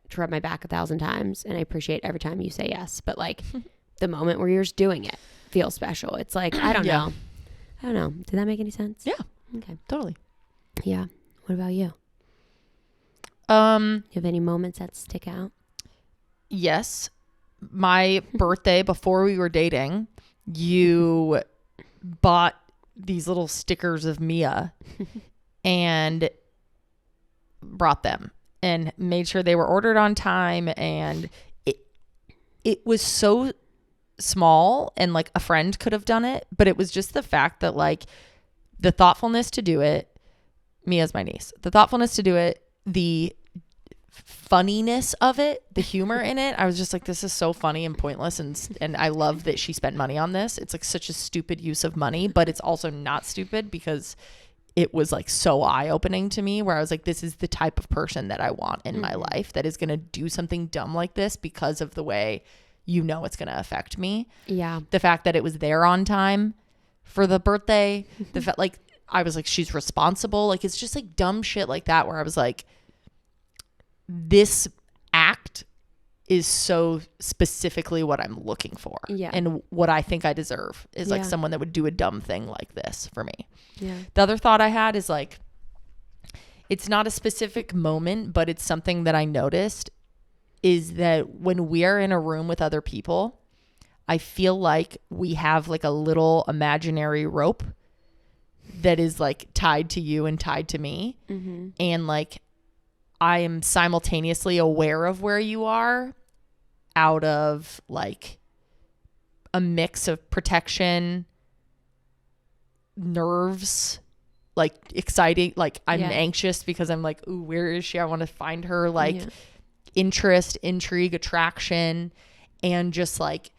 to rub my back 1,000 times and I appreciate every time you say yes. But like the moment where you're just doing it feels special. It's like, I don't know. I don't know. Did that make any sense? Yeah. Okay. Totally. Yeah. What about you? You have any moments that stick out? Yes. My birthday, before we were dating, you bought these little stickers of Mia and brought them and made sure they were ordered on time. And it was so small, and like a friend could have done it, but it was just the fact that like the thoughtfulness to do it, Mia's my niece, the thoughtfulness to do it, the funniness of it, the humor in it. I was just like, this is so funny and pointless, and I love that she spent money on this. It's like such a stupid use of money, but it's also not stupid because it was like so eye-opening to me, where I was like, this is the type of person that I want in my life, that is going to do something dumb like this because of the way it's going to affect me. Yeah. The fact that it was there on time for the birthday, the fact, like, I was like, she's responsible. Like, it's just like dumb shit like that, where I was like, this act is so specifically what I'm looking for. Yeah. And what I think I deserve is like Yeah. someone that would do a dumb thing like this for me. Yeah. The other thought I had is like, it's not a specific moment, but it's something that I noticed, is that when we are in a room with other people, I feel like we have like a little imaginary rope that is like tied to you and tied to me. Mm-hmm. And like, I am simultaneously aware of where you are, out of like a mix of protection, nerves, like exciting, like I'm anxious because I'm like, ooh, where is she? I want to find her. Like interest, intrigue, attraction, and just like,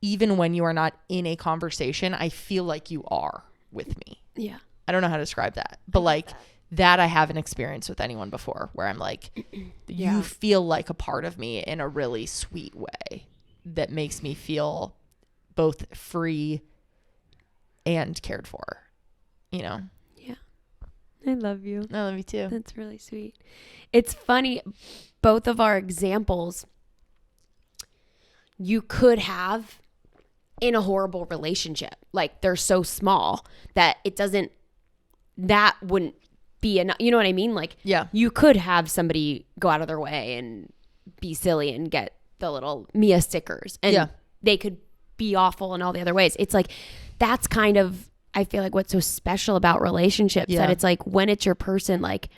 even when you are not in a conversation, I feel like you are with me. Yeah. I don't know how to describe that, but like that I haven't experienced with anyone before, where I'm like, you feel like a part of me in a really sweet way that makes me feel both free and cared for, you know? Yeah. I love you. I love you too. That's really sweet. It's funny. Both of our examples, you could have in a horrible relationship. Like, they're so small that that wouldn't be enough. You know what I mean? Like, you could have somebody go out of their way and be silly and get the little Mia stickers, and they could be awful in all the other ways. It's like, that's kind of, I feel like, what's so special about relationships, that it's like, when it's your person, like,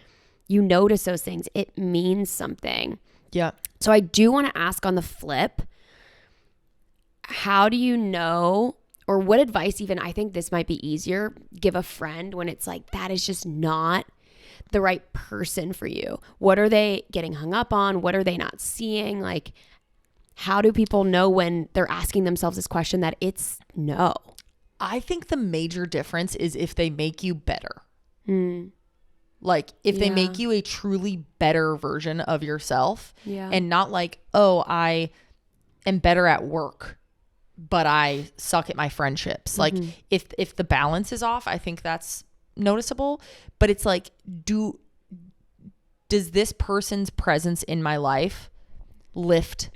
you notice those things, it means something. Yeah. So I do want to ask, on the flip, how do you know, or what advice even, I think this might be easier, give a friend when it's like, that is just not the right person for you? What are they getting hung up on? What are they not seeing? Like, how do people know when they're asking themselves this question that it's no? I think the major difference is if they make you better. Like, if they make you a truly better version of yourself, and not like, oh, I am better at work, but I suck at my friendships. Like, if the balance is off, I think that's noticeable. But it's like, does this person's presence in my life lift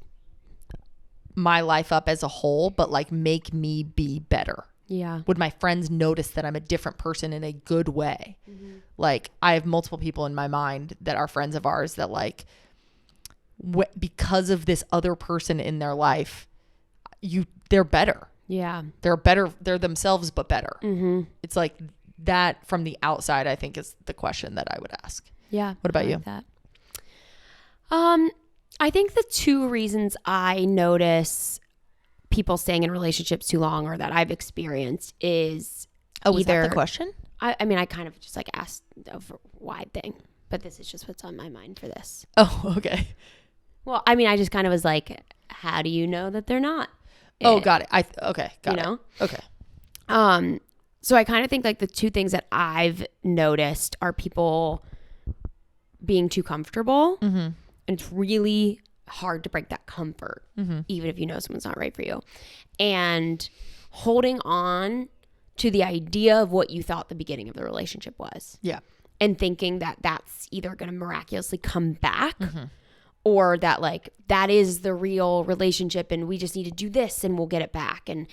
my life up as a whole, but like make me be better? Yeah. Would my friends notice that I'm a different person in a good way? Like, I have multiple people in my mind that are friends of ours that like, because of this other person in their life, they're better. Yeah. They're better. They're themselves, but better. It's like that from the outside, I think, is the question that I would ask. Yeah. What about you? That. I think the two reasons I notice people staying in relationships too long, or that I've experienced, is was that the question? I mean, I kind of just like asked a wide thing, but this is just what's on my mind for this. Oh, okay. Well, I mean, I just kind of was like, how do you know that they're not? Oh, got it. Okay, got it. You know? Okay. So I kind of think like the two things that I've noticed are people being too comfortable, and it's really hard to break that comfort, even if you know someone's not right for you, and holding on to the idea of what you thought the beginning of the relationship was. Yeah. And thinking that that's either going to miraculously come back, or that like that is the real relationship and we just need to do this and we'll get it back. And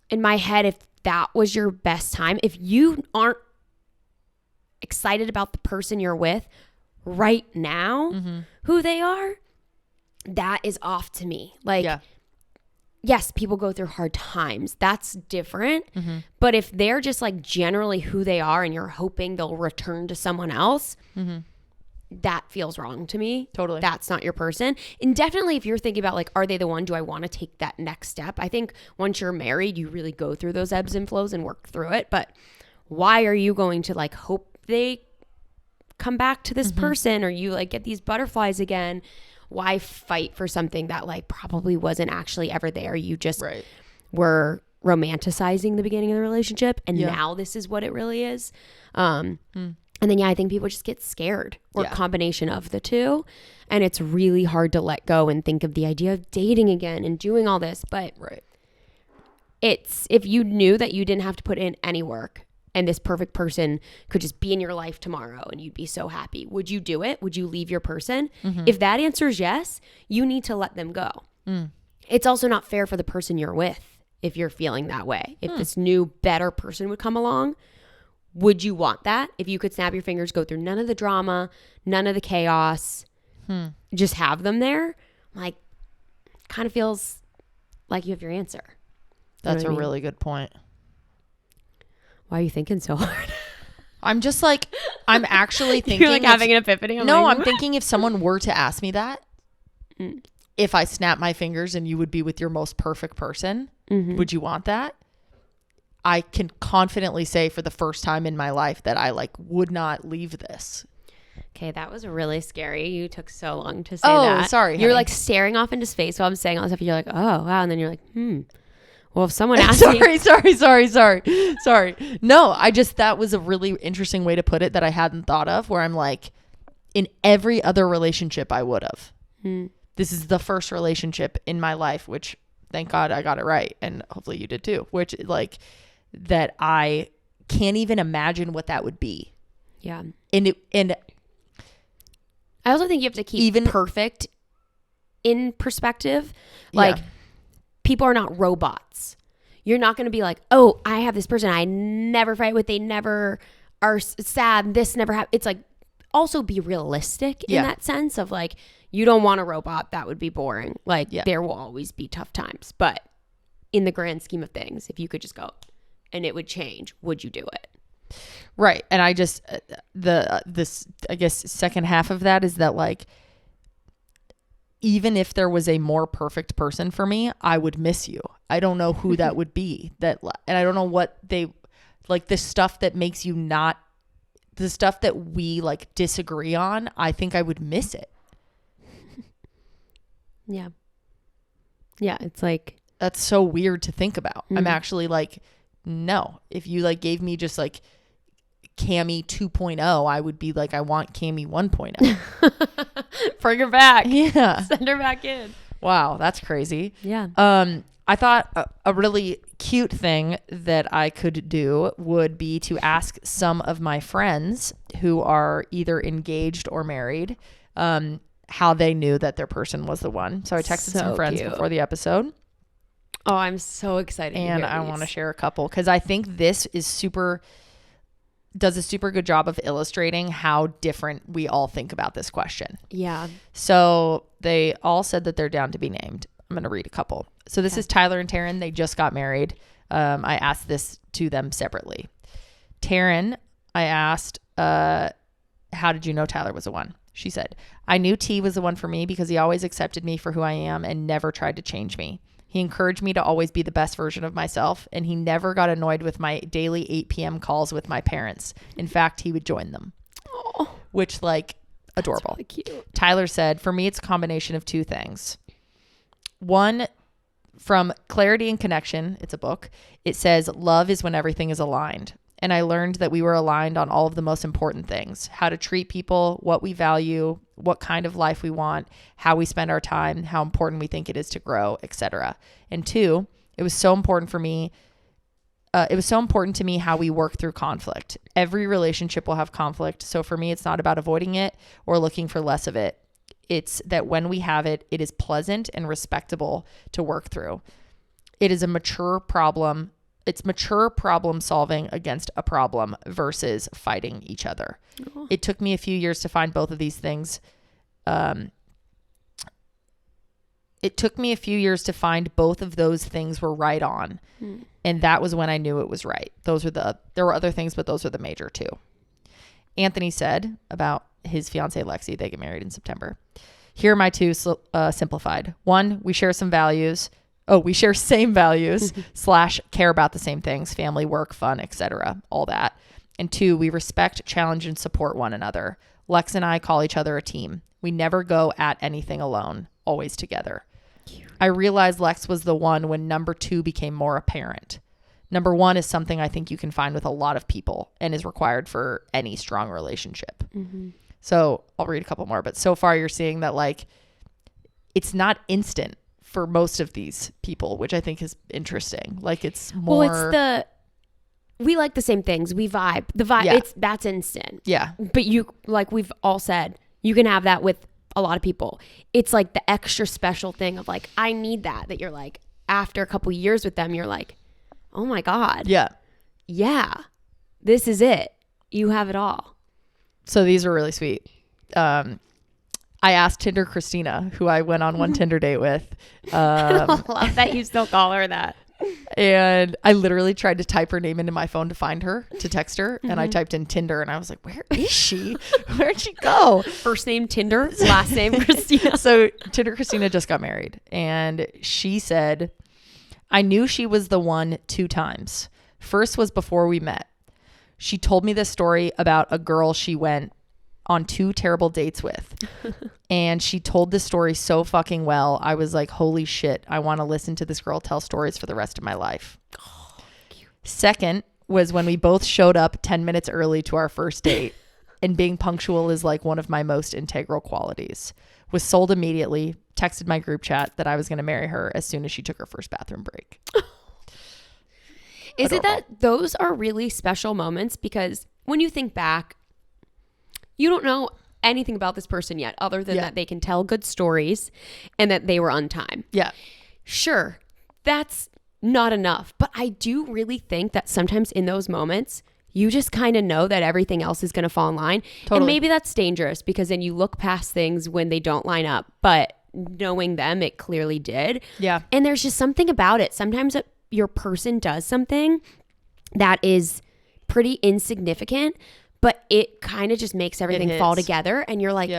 in my head, if that was your best time, if you aren't excited about the person you're with right now, who they are, that is off to me. Like, yes, people go through hard times. That's different. But if they're just like generally who they are and you're hoping they'll return to someone else, that feels wrong to me. Totally. That's not your person. And definitely if you're thinking about like, are they the one? Do I want to take that next step? I think once you're married, you really go through those ebbs and flows and work through it. But why are you going to like hope they come back to this person, or you like get these butterflies again. Why fight for something that like probably wasn't actually ever there? You just were romanticizing the beginning of the relationship, and now this is what it really is. And then I think people just get scared, or a combination of the two, and it's really hard to let go and think of the idea of dating again and doing all this. But it's, if you knew that you didn't have to put in any work and this perfect person could just be in your life tomorrow and you'd be so happy, would you do it? Would you leave your person? If that answer is yes, you need to let them go. It's also not fair for the person you're with if you're feeling that way. If this new, better person would come along, would you want that? If you could snap your fingers, go through none of the drama, none of the chaos, just have them there, like, kind of feels like you have your answer. That's a really good point. Why are you thinking so hard? I'm just like, I'm actually thinking. You're like having an epiphany? I'm thinking if someone were to ask me that, if I snap my fingers and you would be with your most perfect person, would you want that? I can confidently say for the first time in my life that I like would not leave this. Okay, that was really scary. You took so long to say that. Oh, sorry. You're like staring off into space while I'm saying all this stuff. You're like, oh, wow. And then you're like, well, if someone asked me. Sorry. No, that was a really interesting way to put it that I hadn't thought of, where I'm like, in every other relationship I would have. This is the first relationship in my life, which thank God I got it right. And hopefully you did too, which like that I can't even imagine what that would be. Yeah. And I also think you have to keep even perfect in perspective. Like, people are not robots. You're not going to be like, oh, I have this person I never fight with. They never are sad. This never happened. It's like, also be realistic in that sense of like, you don't want a robot. That would be boring. Like, there will always be tough times. But in the grand scheme of things, if you could just go and it would change, would you do it? Right. And I just, this, I guess, second half of that is that like, even if there was a more perfect person for me, I would miss you. I don't know who that would be. And I don't know what they, like, the stuff that makes you not, the stuff that we like disagree on, I think I would miss it. Yeah. Yeah. It's like, that's so weird to think about. I'm actually like, no, if you like gave me just like Cammie 2.0, I would be like, I want Cammie 1.0. Bring her back. Yeah. Send her back in. Wow. That's crazy. Yeah. I thought a really cute thing that I could do would be to ask some of my friends who are either engaged or married, how they knew that their person was the one. So I texted some friends before the episode. Oh, I'm so excited. And I want to share a couple because I think this is does a super good job of illustrating how different we all think about this question. Yeah. So they all said that they're down to be named. I'm going to read a couple. So this is Tyler and Taryn. They just got married. I asked this to them separately. Taryn, I asked, how did you know Tyler was the one? She said, I knew T was the one for me because he always accepted me for who I am and never tried to change me. He encouraged me to always be the best version of myself, and he never got annoyed with my daily 8 p.m. calls with my parents. In fact, he would join them. Oh, which, like, adorable. Really cute. Tyler said, for me, it's a combination of two things. One, from Clarity and Connection, it's a book, it says, love is when everything is aligned. And I learned that we were aligned on all of the most important things: how to treat people, what we value, what kind of life we want, how we spend our time, how important we think it is to grow, etc. And two, it was so important for me. It was so important to me how we work through conflict. Every relationship will have conflict. So for me, it's not about avoiding it or looking for less of it. It's that when we have it, it is pleasant and respectable to work through. It is a mature problem. It's mature problem solving against a problem versus fighting each other. Oh. It took me a few years to find both of these things. It took me a few years to find both of those things were right on. And that was when I knew it was right. There were other things, but those are the major two. Anthony said about his fiance, Lexi, they get married in September. Here are my two simplified. One, we share some values. We share same values / care about the same things, family, work, fun, etc. All that. And 2, we respect, challenge, and support one another. Lex and I call each other a team. We never go at anything alone, always together. I realized Lex was the one when number 2 became more apparent. Number 1 is something I think you can find with a lot of people and is required for any strong relationship. Mm-hmm. So I'll read a couple more, but so far you're seeing that like it's not instant for most of these people, which I think is interesting. Like it's more. Well, we like the same things. We vibe. The vibe. Yeah. That's instant. Yeah. But you, like we've all said, you can have that with a lot of people. It's like the extra special thing of like, I need that you're like, after a couple years with them, you're like, oh my God. Yeah. Yeah. This is it. You have it all. So these are really sweet. I asked Tinder Christina, who I went on one Tinder date with. I love that you still call her that. And I literally tried to type her name into my phone to find her, to text her. And I typed in Tinder and I was like, where is she? Where'd she go? First name Tinder, last name Christina. So Tinder Christina just got married. And she said, I knew she was the one 2 times. First was before we met. She told me this story about a girl she went on 2 terrible dates with. And she told this story so fucking well. I was like, holy shit, I want to listen to this girl tell stories for the rest of my life. Oh, second was when we both showed up 10 minutes early to our first date. And being punctual is like one of my most integral qualities. Was sold immediately, texted my group chat that I was going to marry her as soon as she took her first bathroom break. Is it that those are really special moments? Because when you think back, you don't know anything about this person yet other than that they can tell good stories and that they were on time. Yeah. Sure, that's not enough. But I do really think that sometimes in those moments, you just kind of know that everything else is going to fall in line. Totally. And maybe that's dangerous because then you look past things when they don't line up. But knowing them, it clearly did. Yeah. And there's just something about it. Sometimes your person does something that is pretty insignificant, but it kind of just makes everything fall together. And you're like,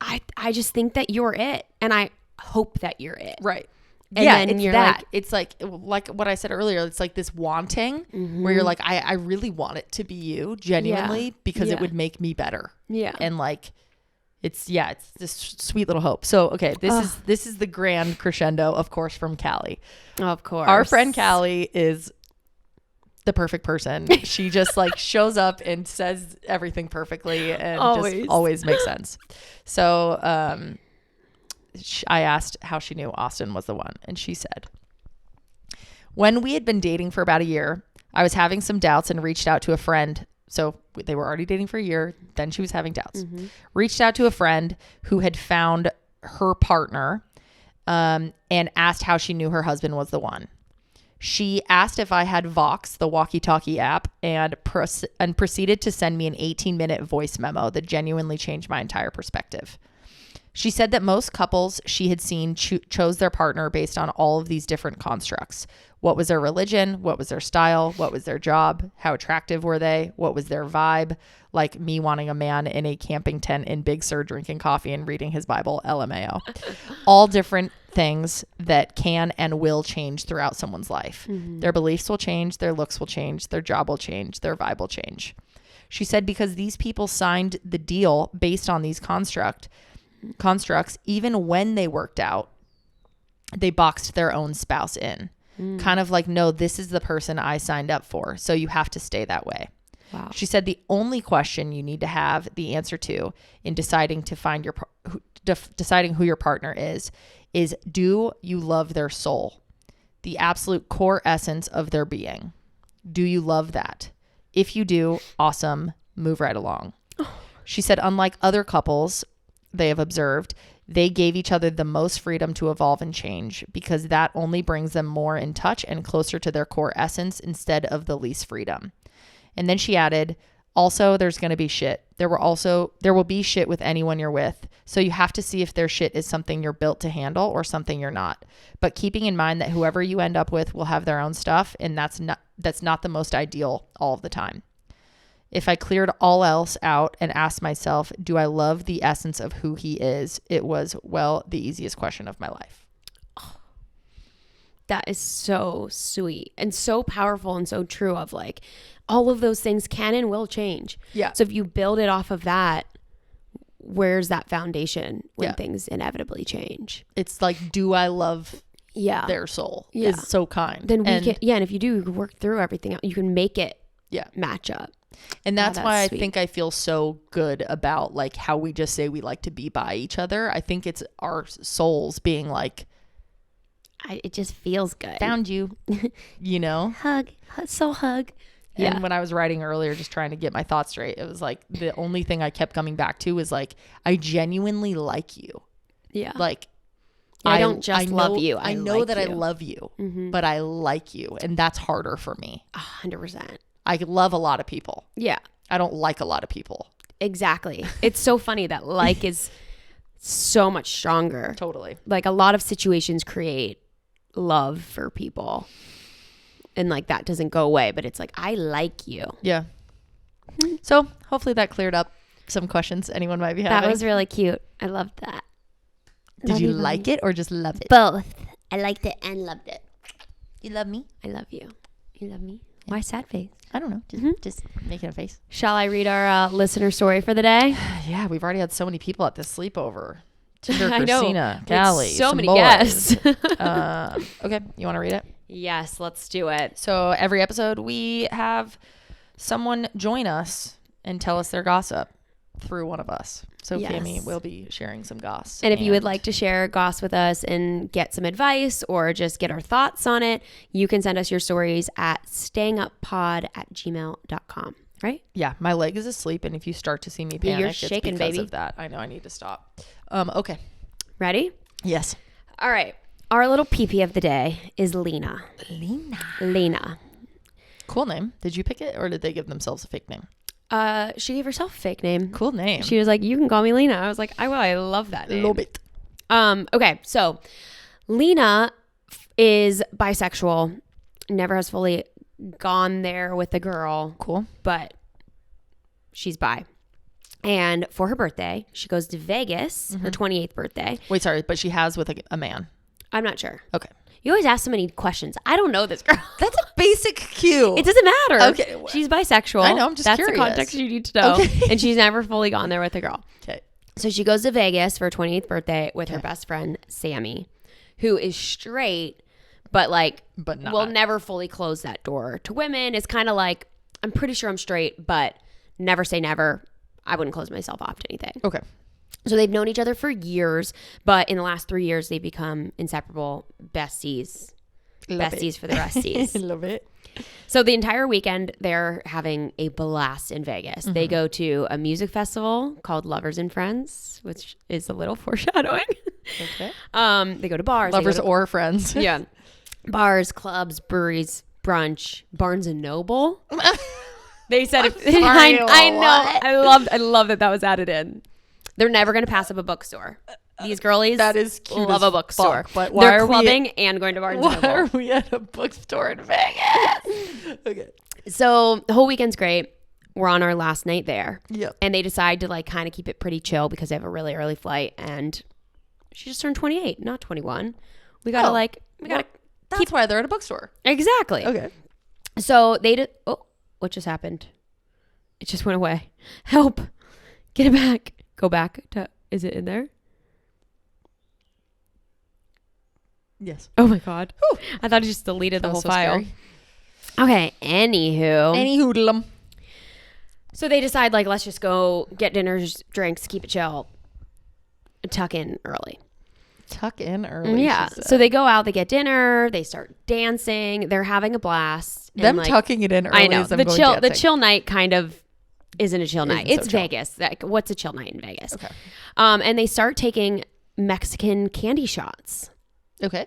I just think that you're it. And I hope that you're it. Right. And then it's you're that. like, it's like what I said earlier, it's like this wanting where you're like, I really want it to be you genuinely because it would make me better. Yeah. And like, it's this sweet little hope. So, okay, this is the grand crescendo, of course, from Callie. Of course. Our friend Callie is the perfect person. She just like shows up and says everything perfectly and just always makes sense. So, I asked how she knew Austin was the one, and she said, when we had been dating for about a year, I was having some doubts and reached out to a friend. So they were already dating for a year. Then she was having doubts. Reached out to a friend who had found her partner and asked how she knew her husband was the one. She asked if I had Vox, the walkie-talkie app, and proceeded to send me an 18-minute voice memo that genuinely changed my entire perspective. She said that most couples she had seen chose their partner based on all of these different constructs. What was their religion? What was their style? What was their job? How attractive were they? What was their vibe? Like me wanting a man in a camping tent in Big Sur drinking coffee and reading his Bible, LMAO. All different things that can and will change throughout someone's life. Their beliefs will change. Their looks will change. Their job will change. Their vibe will change. She said because these people signed the deal based on these constructs, even when they worked out, they boxed their own spouse in. Kind of like, no, this is the person I signed up for, so you have to stay that way. Wow. She said the only question you need to have the answer to in deciding to find deciding who your partner is do you love their soul, the absolute core essence of their being? Do you love that? If you do, awesome, move right along. She said, unlike other couples they have observed, they gave each other the most freedom to evolve and change because that only brings them more in touch and closer to their core essence instead of the least freedom. And then she added, also, there's going to be shit. There will be shit with anyone you're with. So you have to see if their shit is something you're built to handle or something you're not. But keeping in mind that whoever you end up with will have their own stuff, and that's not the most ideal all of the time. If I cleared all else out and asked myself, do I love the essence of who he is? It was, the easiest question of my life. Oh, that is so sweet and so powerful and so true of like, all of those things can and will change. Yeah. So if you build it off of that, where's that foundation when Yeah. things inevitably change? It's like, do I love Yeah. their soul? Yeah. Is so kind. Then we and, can, and if you do work through everything out, you can make it match up. And that's why sweet. I think I feel so good about like how we just say we like to be by each other. I think it's our souls being like, It just feels good. found you, you know? Hug. Soul hug. And when I was writing earlier, just trying to get my thoughts straight, it was like the only thing I kept coming back to was like, I genuinely like you. Yeah. Like, I don't just love you. I know like that you. I love you, but I like you. And that's harder for me. 100%. I love a lot of people. Yeah. I don't like a lot of people. Exactly. It's so funny that like is so much stronger. Totally. Like a lot of situations create love for people. And like that doesn't go away, but it's like, I like you. Yeah. So hopefully that cleared up some questions anyone might be having. That was really cute. I loved that. Did you like it or just love it? Both. I liked it and loved it. You love me? I love you. You love me? Why sad face? I don't know. Just making a face. Shall I read our listener story for the day? Yeah, we've already had so many people at this sleepover. Tinder, I know. Christina, It's Callie, so some many boys. guests. Okay, you want to read it? Yes, let's do it. So every episode we have someone join us and tell us their gossip through one of us. So Yes. Cammie will be sharing some goss. And if you would like to share goss with us and get some advice or just get our thoughts on it, you can send us your stories at stayinguppod@gmail.com. Right? Yeah, my leg is asleep, and if you start to see me Yeah, panic, you're it's shaking, because baby. of that. I know I need to stop. Okay. Ready? Yes. All right. Our little pee-pee of the day is Lena. Lena. Cool name. Did you pick it, or did they give themselves a fake name? She gave herself a fake name. Cool name. She was like, you can call me Lena. I was like, I will. I love that name. Love it. Okay, so Lena is bisexual, never has fully gone there with a girl. Cool. But she's bi. And for her birthday, she goes to Vegas, her 28th birthday. Wait, sorry, but she has with a man. I'm not sure. Okay. You always ask so many questions. I don't know this girl. That's a basic cue. It doesn't matter. Okay. She's bisexual. I know, I'm just That's curious. the context you need to know. Okay. And she's never fully gone there with a girl. Okay. So she goes to Vegas for her 28th birthday with her best friend, Sammy, who is straight, but not. will never fully close that door to women. It's kind of like, I'm pretty sure I'm straight, but never say never. I wouldn't close myself off to anything. Okay. So they've known each other for years, but in the last 3 years, they've become inseparable besties. Love besties it. for the resties. Love it. So the entire weekend, they're having a blast in Vegas. They go to a music festival called Lovers and Friends, which is a little foreshadowing. Okay. They go to bars. Lovers or friends. Yeah. Bars, clubs, breweries, brunch, Barnes and Noble. They said, I know. I love that was added in. They're never going to pass up a bookstore. These girlies That is cute love as a bookstore. fuck, but why They're are we- clubbing and going to Barnes and Why are Noble. we at a bookstore in Vegas? Okay. So the whole weekend's great. We're on our last night there. Yep. And they decide to kind of keep it pretty chill because they have a really early flight. And she just turned 28, not 21. We got to That's why they're at a bookstore. Exactly. Okay. So they did. Oh, what just happened? It just went away. Help. Get it back. Go back to, is it in there? Yes. Oh my God. Whew. I thought it just deleted the whole file. Scary. Okay. Anywho. Any hoodlum. So they decide let's just go get dinners, drinks, keep it chill, tuck in early. Tuck in early. Yeah. she said. So they go out, they get dinner, they start dancing, they're having a blast. And, them tucking it in early. I know. Is them The going chill dancing. the chill night kind of isn't a chill night. Isn't It's so chill. Vegas. What's a chill night in Vegas? Okay. And they start taking Mexican candy shots. Okay.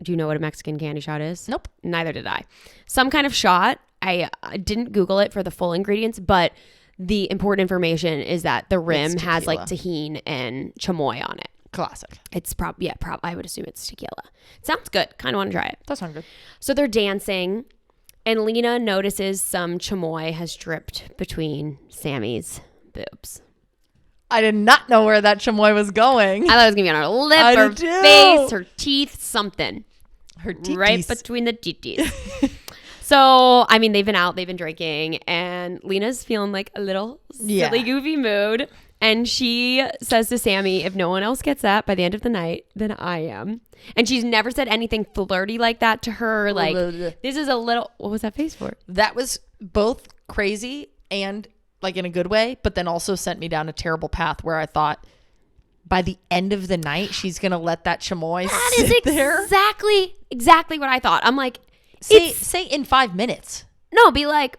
Do you know what a Mexican candy shot is? Nope. Neither did I. Some kind of shot. I didn't Google it for the full ingredients, but the important information is that the rim It's has tequila. tahini and chamoy on it. Classic. It's I would assume it's tequila. It sounds good. Kind of want to try it. That sounds good. So they're dancing, and Lena notices some chamoy has dripped between Sammy's boobs. I did not know where that chamoy was going. I thought it was going to be on her lip, I her did too. face, her teeth, something. Her titties. Right between the titties. So, I mean, they've been out, they've been drinking, and Lena's feeling like a little silly, goofy mood. And she says to Sammy, if no one else gets that by the end of the night, then I am. And she's never said anything flirty like that to her. Like, this is a little, what was that face for? That was both crazy and like in a good way, but then also sent me down a terrible path where I thought by the end of the night, she's going to let that chamois sit there. Exactly what I thought. I'm like, say in 5 minutes. No, be like,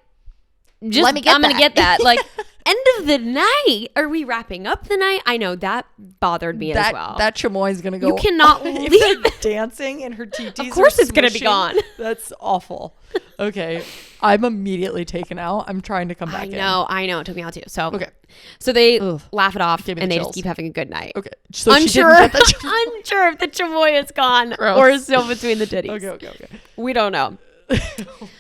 just let me get I'm going to get that. Like, end of the night. Are we wrapping up the night? I know that bothered me as well. That chamois is going to go. You cannot leave. Dancing and her TTs. Of course it's going to be gone. That's awful. Okay. I'm immediately taken out. I'm trying to come back in. I know. It took me out too. So, okay. So they laugh it off and they just keep having a good night. Okay. So unsure if the chamois is gone or is still between the titties. Okay. We don't know.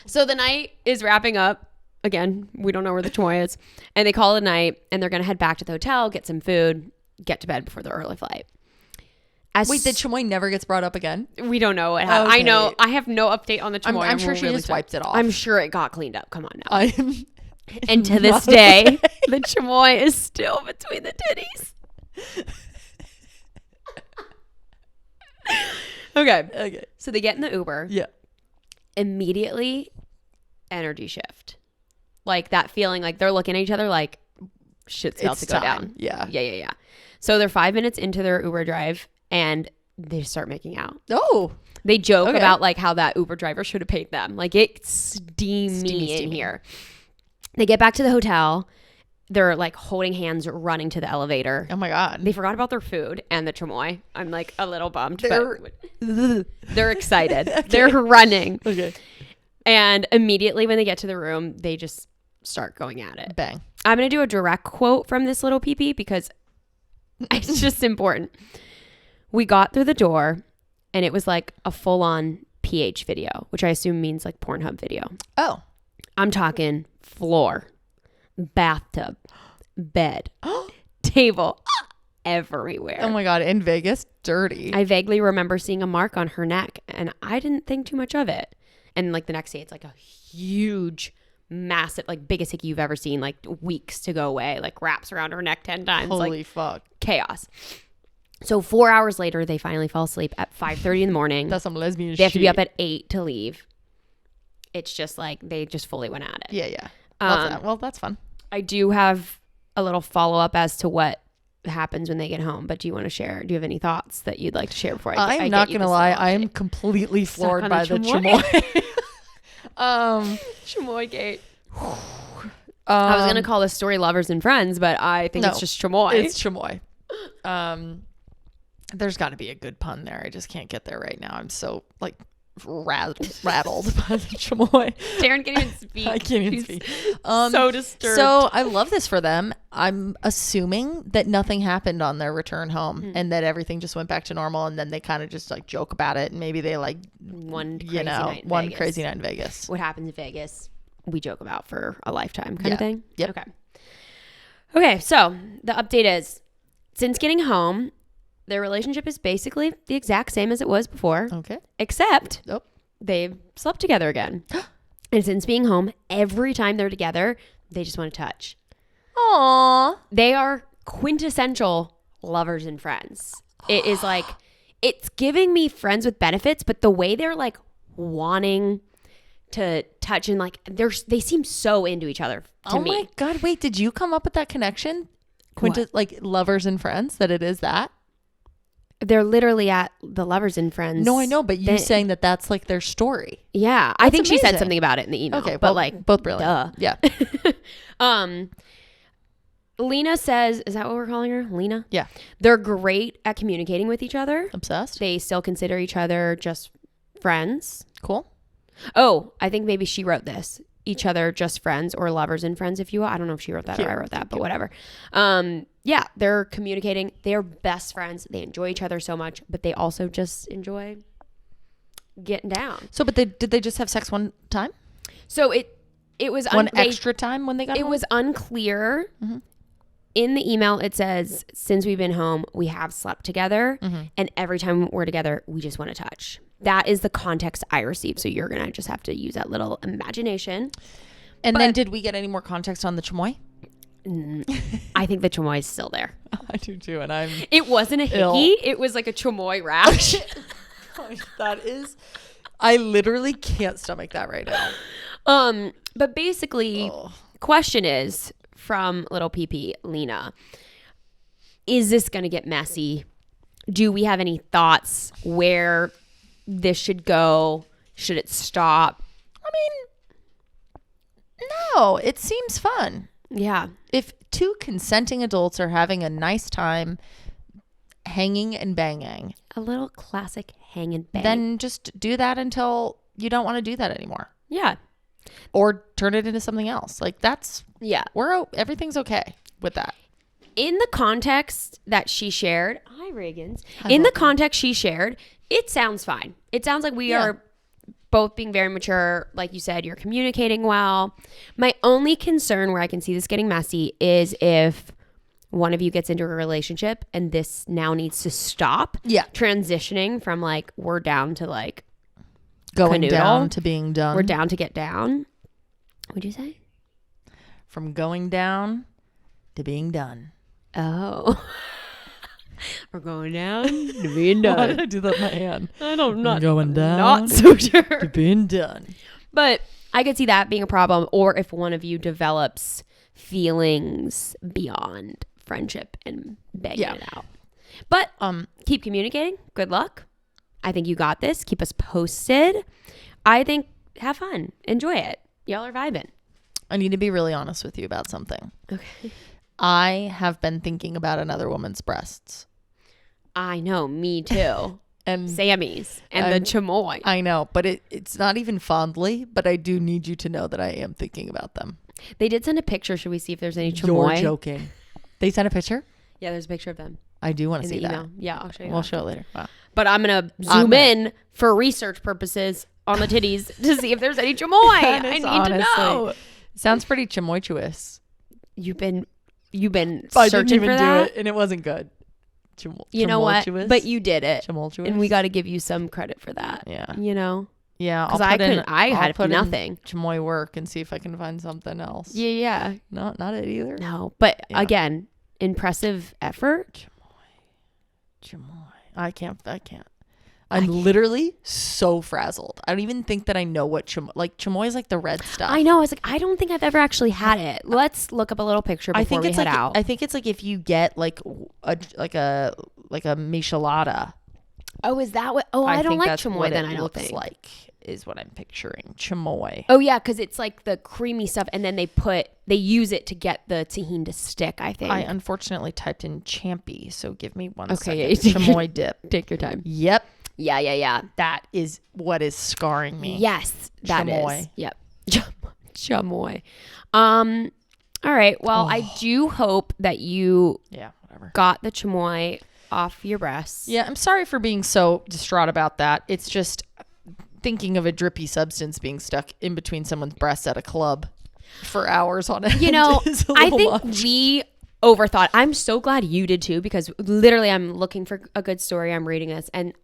So the night is wrapping up. Again, we don't know where the chamois is. And they call it a night and they're going to head back to the hotel, get some food, get to bed before the early flight. Wait, the chamois never gets brought up again? We don't know what happened. Okay. I know. I have no update on the chamois. I'm sure she just wiped it off. I'm sure it got cleaned up. Come on now. And to this day, the chamois is still between the titties. Okay. So they get in the Uber. Yeah. Immediately, energy shift. Like that feeling like they're looking at each other like shit's about to go down. Yeah. So they're 5 minutes into their Uber drive and they start making out. Oh. They joke about like how that Uber driver should have paid them. Like it's steamy in here. They get back to the hotel. They're like holding hands, running to the elevator. Oh my God. They forgot about their food and the chamois. I'm like a little bummed, but they're excited. Okay. They're running. Okay. And immediately when they get to the room, they just start going at it. Bang. I'm going to do a direct quote from this little peepee because it's just important. We got through the door and it was like a full-on PH video, which I assume means like Pornhub video. Oh. I'm talking floor, bathtub, bed, table, everywhere. Oh my God. In Vegas, dirty. I vaguely remember seeing a mark on her neck and I didn't think too much of it. And like the next day, it's like a huge, massive, like biggest hickey you've ever seen, like weeks to go away, like wraps around her neck 10 times. Holy like, fuck. Chaos. So 4 hours later, they finally fall asleep at 5:30 in the morning. That's some lesbian shit. They have to be up at 8 to leave. It's just like they just fully went at it. Yeah. Love that. Well, that's fun. I do have a little follow-up as to what happens when they get home, but do you want to share? Do you have any thoughts that you'd like to share before I I'm not going to lie. I am completely floored by the chamois. Chamois gate. I was going to call this story Lovers and Friends, but I think it's just chamois. It's chamois. There's got to be a good pun there. I just can't get there right now. I'm so like rattled by the chamois. Taryn can't even speak. I can't even speak. So disturbed. So I love this for them. I'm assuming that nothing happened on their return home and that everything just went back to normal, and then they kind of just like joke about it, and maybe they like one crazy night in Vegas. What happens in Vegas, we joke about for a lifetime kind of thing. Yep. Okay. So the update is, since getting home, their relationship is basically the exact same as it was before. Okay. Except they've slept together again. And since being home, every time they're together, they just want to touch. Aww. They are quintessential lovers and friends. It is like, it's giving me friends with benefits, but the way they're like wanting to touch and like, they seem so into each other to me. Oh my God. Wait, did you come up with that connection? Like lovers and friends, that it is that? They're literally at the Lovers and Friends. No, I know, but you saying that that's like their story. Yeah. I think she said something about it in the email. Okay, but like both brilliant. Duh. Yeah. Lena says, is that what we're calling her? Lena? Yeah. They're great at communicating with each other. Obsessed. They still consider each other just friends. Cool. Oh, I think maybe she wrote this. Each other just friends, or lovers and friends, if you will. I don't know if she wrote that or I wrote that, but whatever. Yeah, they're communicating. They're best friends. They enjoy each other so much, but they also just enjoy getting down. So, but did they just have sex one time? So it was extra time when they got home? It was unclear. Mm-hmm. In the email, it says, since we've been home, we have slept together, and every time we're together, we just want to touch. that is the context I received. So you're going to just have to use that little imagination. And then did we get any more context on the chamoy? I think the chamoy is still there. I do too. And it wasn't a hickey. It was like a chamoy rash. That is, I literally can't stomach that right now. But basically, question is from little PP Lena, is this going to get messy? Do we have any thoughts where this should go? Should it stop? I mean, no, it seems fun. Yeah. If two consenting adults are having a nice time hanging and banging, a little classic hang and bang, then just do that until you don't want to do that anymore. Yeah. Or turn it into something else. Like that's, yeah, everything's okay with that. In the context that she shared, hi Reagan's, in the context she shared, it sounds fine. It sounds like we are both being very mature. Like you said, you're communicating well. My only concern where I can see this getting messy is if one of you gets into a relationship and this now needs to stop. Yeah. Transitioning from like, we're down to like going canoodle. Down to being done. We're down to get down. What'd you say? From going down to being done. Oh. We're going down to being done. Why did I do that in my hand? I don't know. Going down. Not so sure. To being done. But I could see that being a problem, or if one of you develops feelings beyond friendship and begging it out. But keep communicating. Good luck. I think you got this. Keep us posted. I think have fun. Enjoy it. Y'all are vibing. I need to be really honest with you about something. Okay. I have been thinking about another woman's breasts. I know. Me too. And Sammy's and the chamoy. I know, but it's not even fondly, but I do need you to know that I am thinking about them. They did send a picture. Should we see if there's any chamoy? You're joking. They sent a picture? Yeah, there's a picture of them. I do want to see that. Email. Yeah, I'll show you. We'll show it later. Wow. But I'm going to zoom in for research purposes on the titties to see if there's any chamoy. I need to know. Sounds pretty chamoytuous. You've been searching I didn't even for that? do it, and it wasn't good. You know what? But you did it. Tumultuous. And we got to give you some credit for that. Yeah. You know? Yeah. Because I had nothing. Chamoy work and see if I can find something else. Yeah. No, not it either. No. But again, impressive effort. Chamoy. I can't. I'm literally so frazzled. I don't even think that I know what chamoy is, like the red stuff. I know. I was like, I don't think I've ever actually had it. Let's look up a little picture before we head out. I think it's like if you get like a michelada. Oh, is that what? Oh, I don't like that's chamoy what then, it I don't looks think. like is what I'm picturing. Chamoy. Oh, yeah, because it's like the creamy stuff, and then they use it to get the tahini to stick, I think. I unfortunately typed in champy, so give me one second. Yeah, chamoy dip. Take your time. Yep. Yeah. That is what is scarring me. Yes, that chamoy. is. Yep. Chamoy. All right. Well, I do hope that you got the chamoy off your breasts. Yeah, I'm sorry for being so distraught about that. It's just thinking of a drippy substance being stuck in between someone's breasts at a club for hours on end. You know, I think much. we overthought. I'm so glad you did too, because literally I'm looking for a good story. I'm reading this and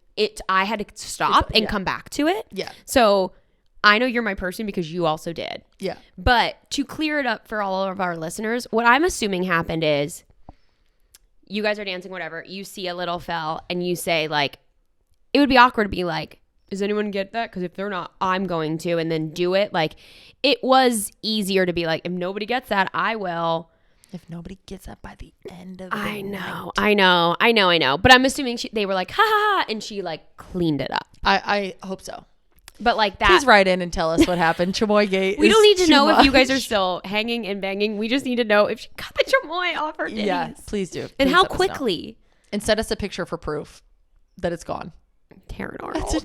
I had to stop and come back to it. Yeah. So I know you're my person because you also did. Yeah. But to clear it up for all of our listeners, what I'm assuming happened is you guys are dancing, whatever. You see a little fell and you say like, it would be awkward to be like, does anyone get that? Because if they're not, I'm going to, and then do it. Like it was easier to be like, if nobody gets that, I will. If nobody gets that by the end of the I night. know. But I'm assuming they were like, ha ha ha, and she like cleaned it up. I hope so. But like that. Please write in and tell us what happened. Chamoy gate. We don't need to know if you guys are still hanging and banging. We just need to know if she got the chamoy off her titties. Yeah, please do. And Please how let us know. quickly. And send us a picture for proof that it's gone. Taryn Arnold. It's a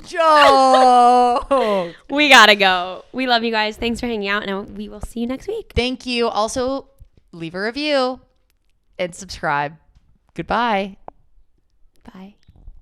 joke. We gotta go. We love you guys. Thanks for hanging out, and we will see you next week. Thank you. Also, leave a review and subscribe. Goodbye. Bye.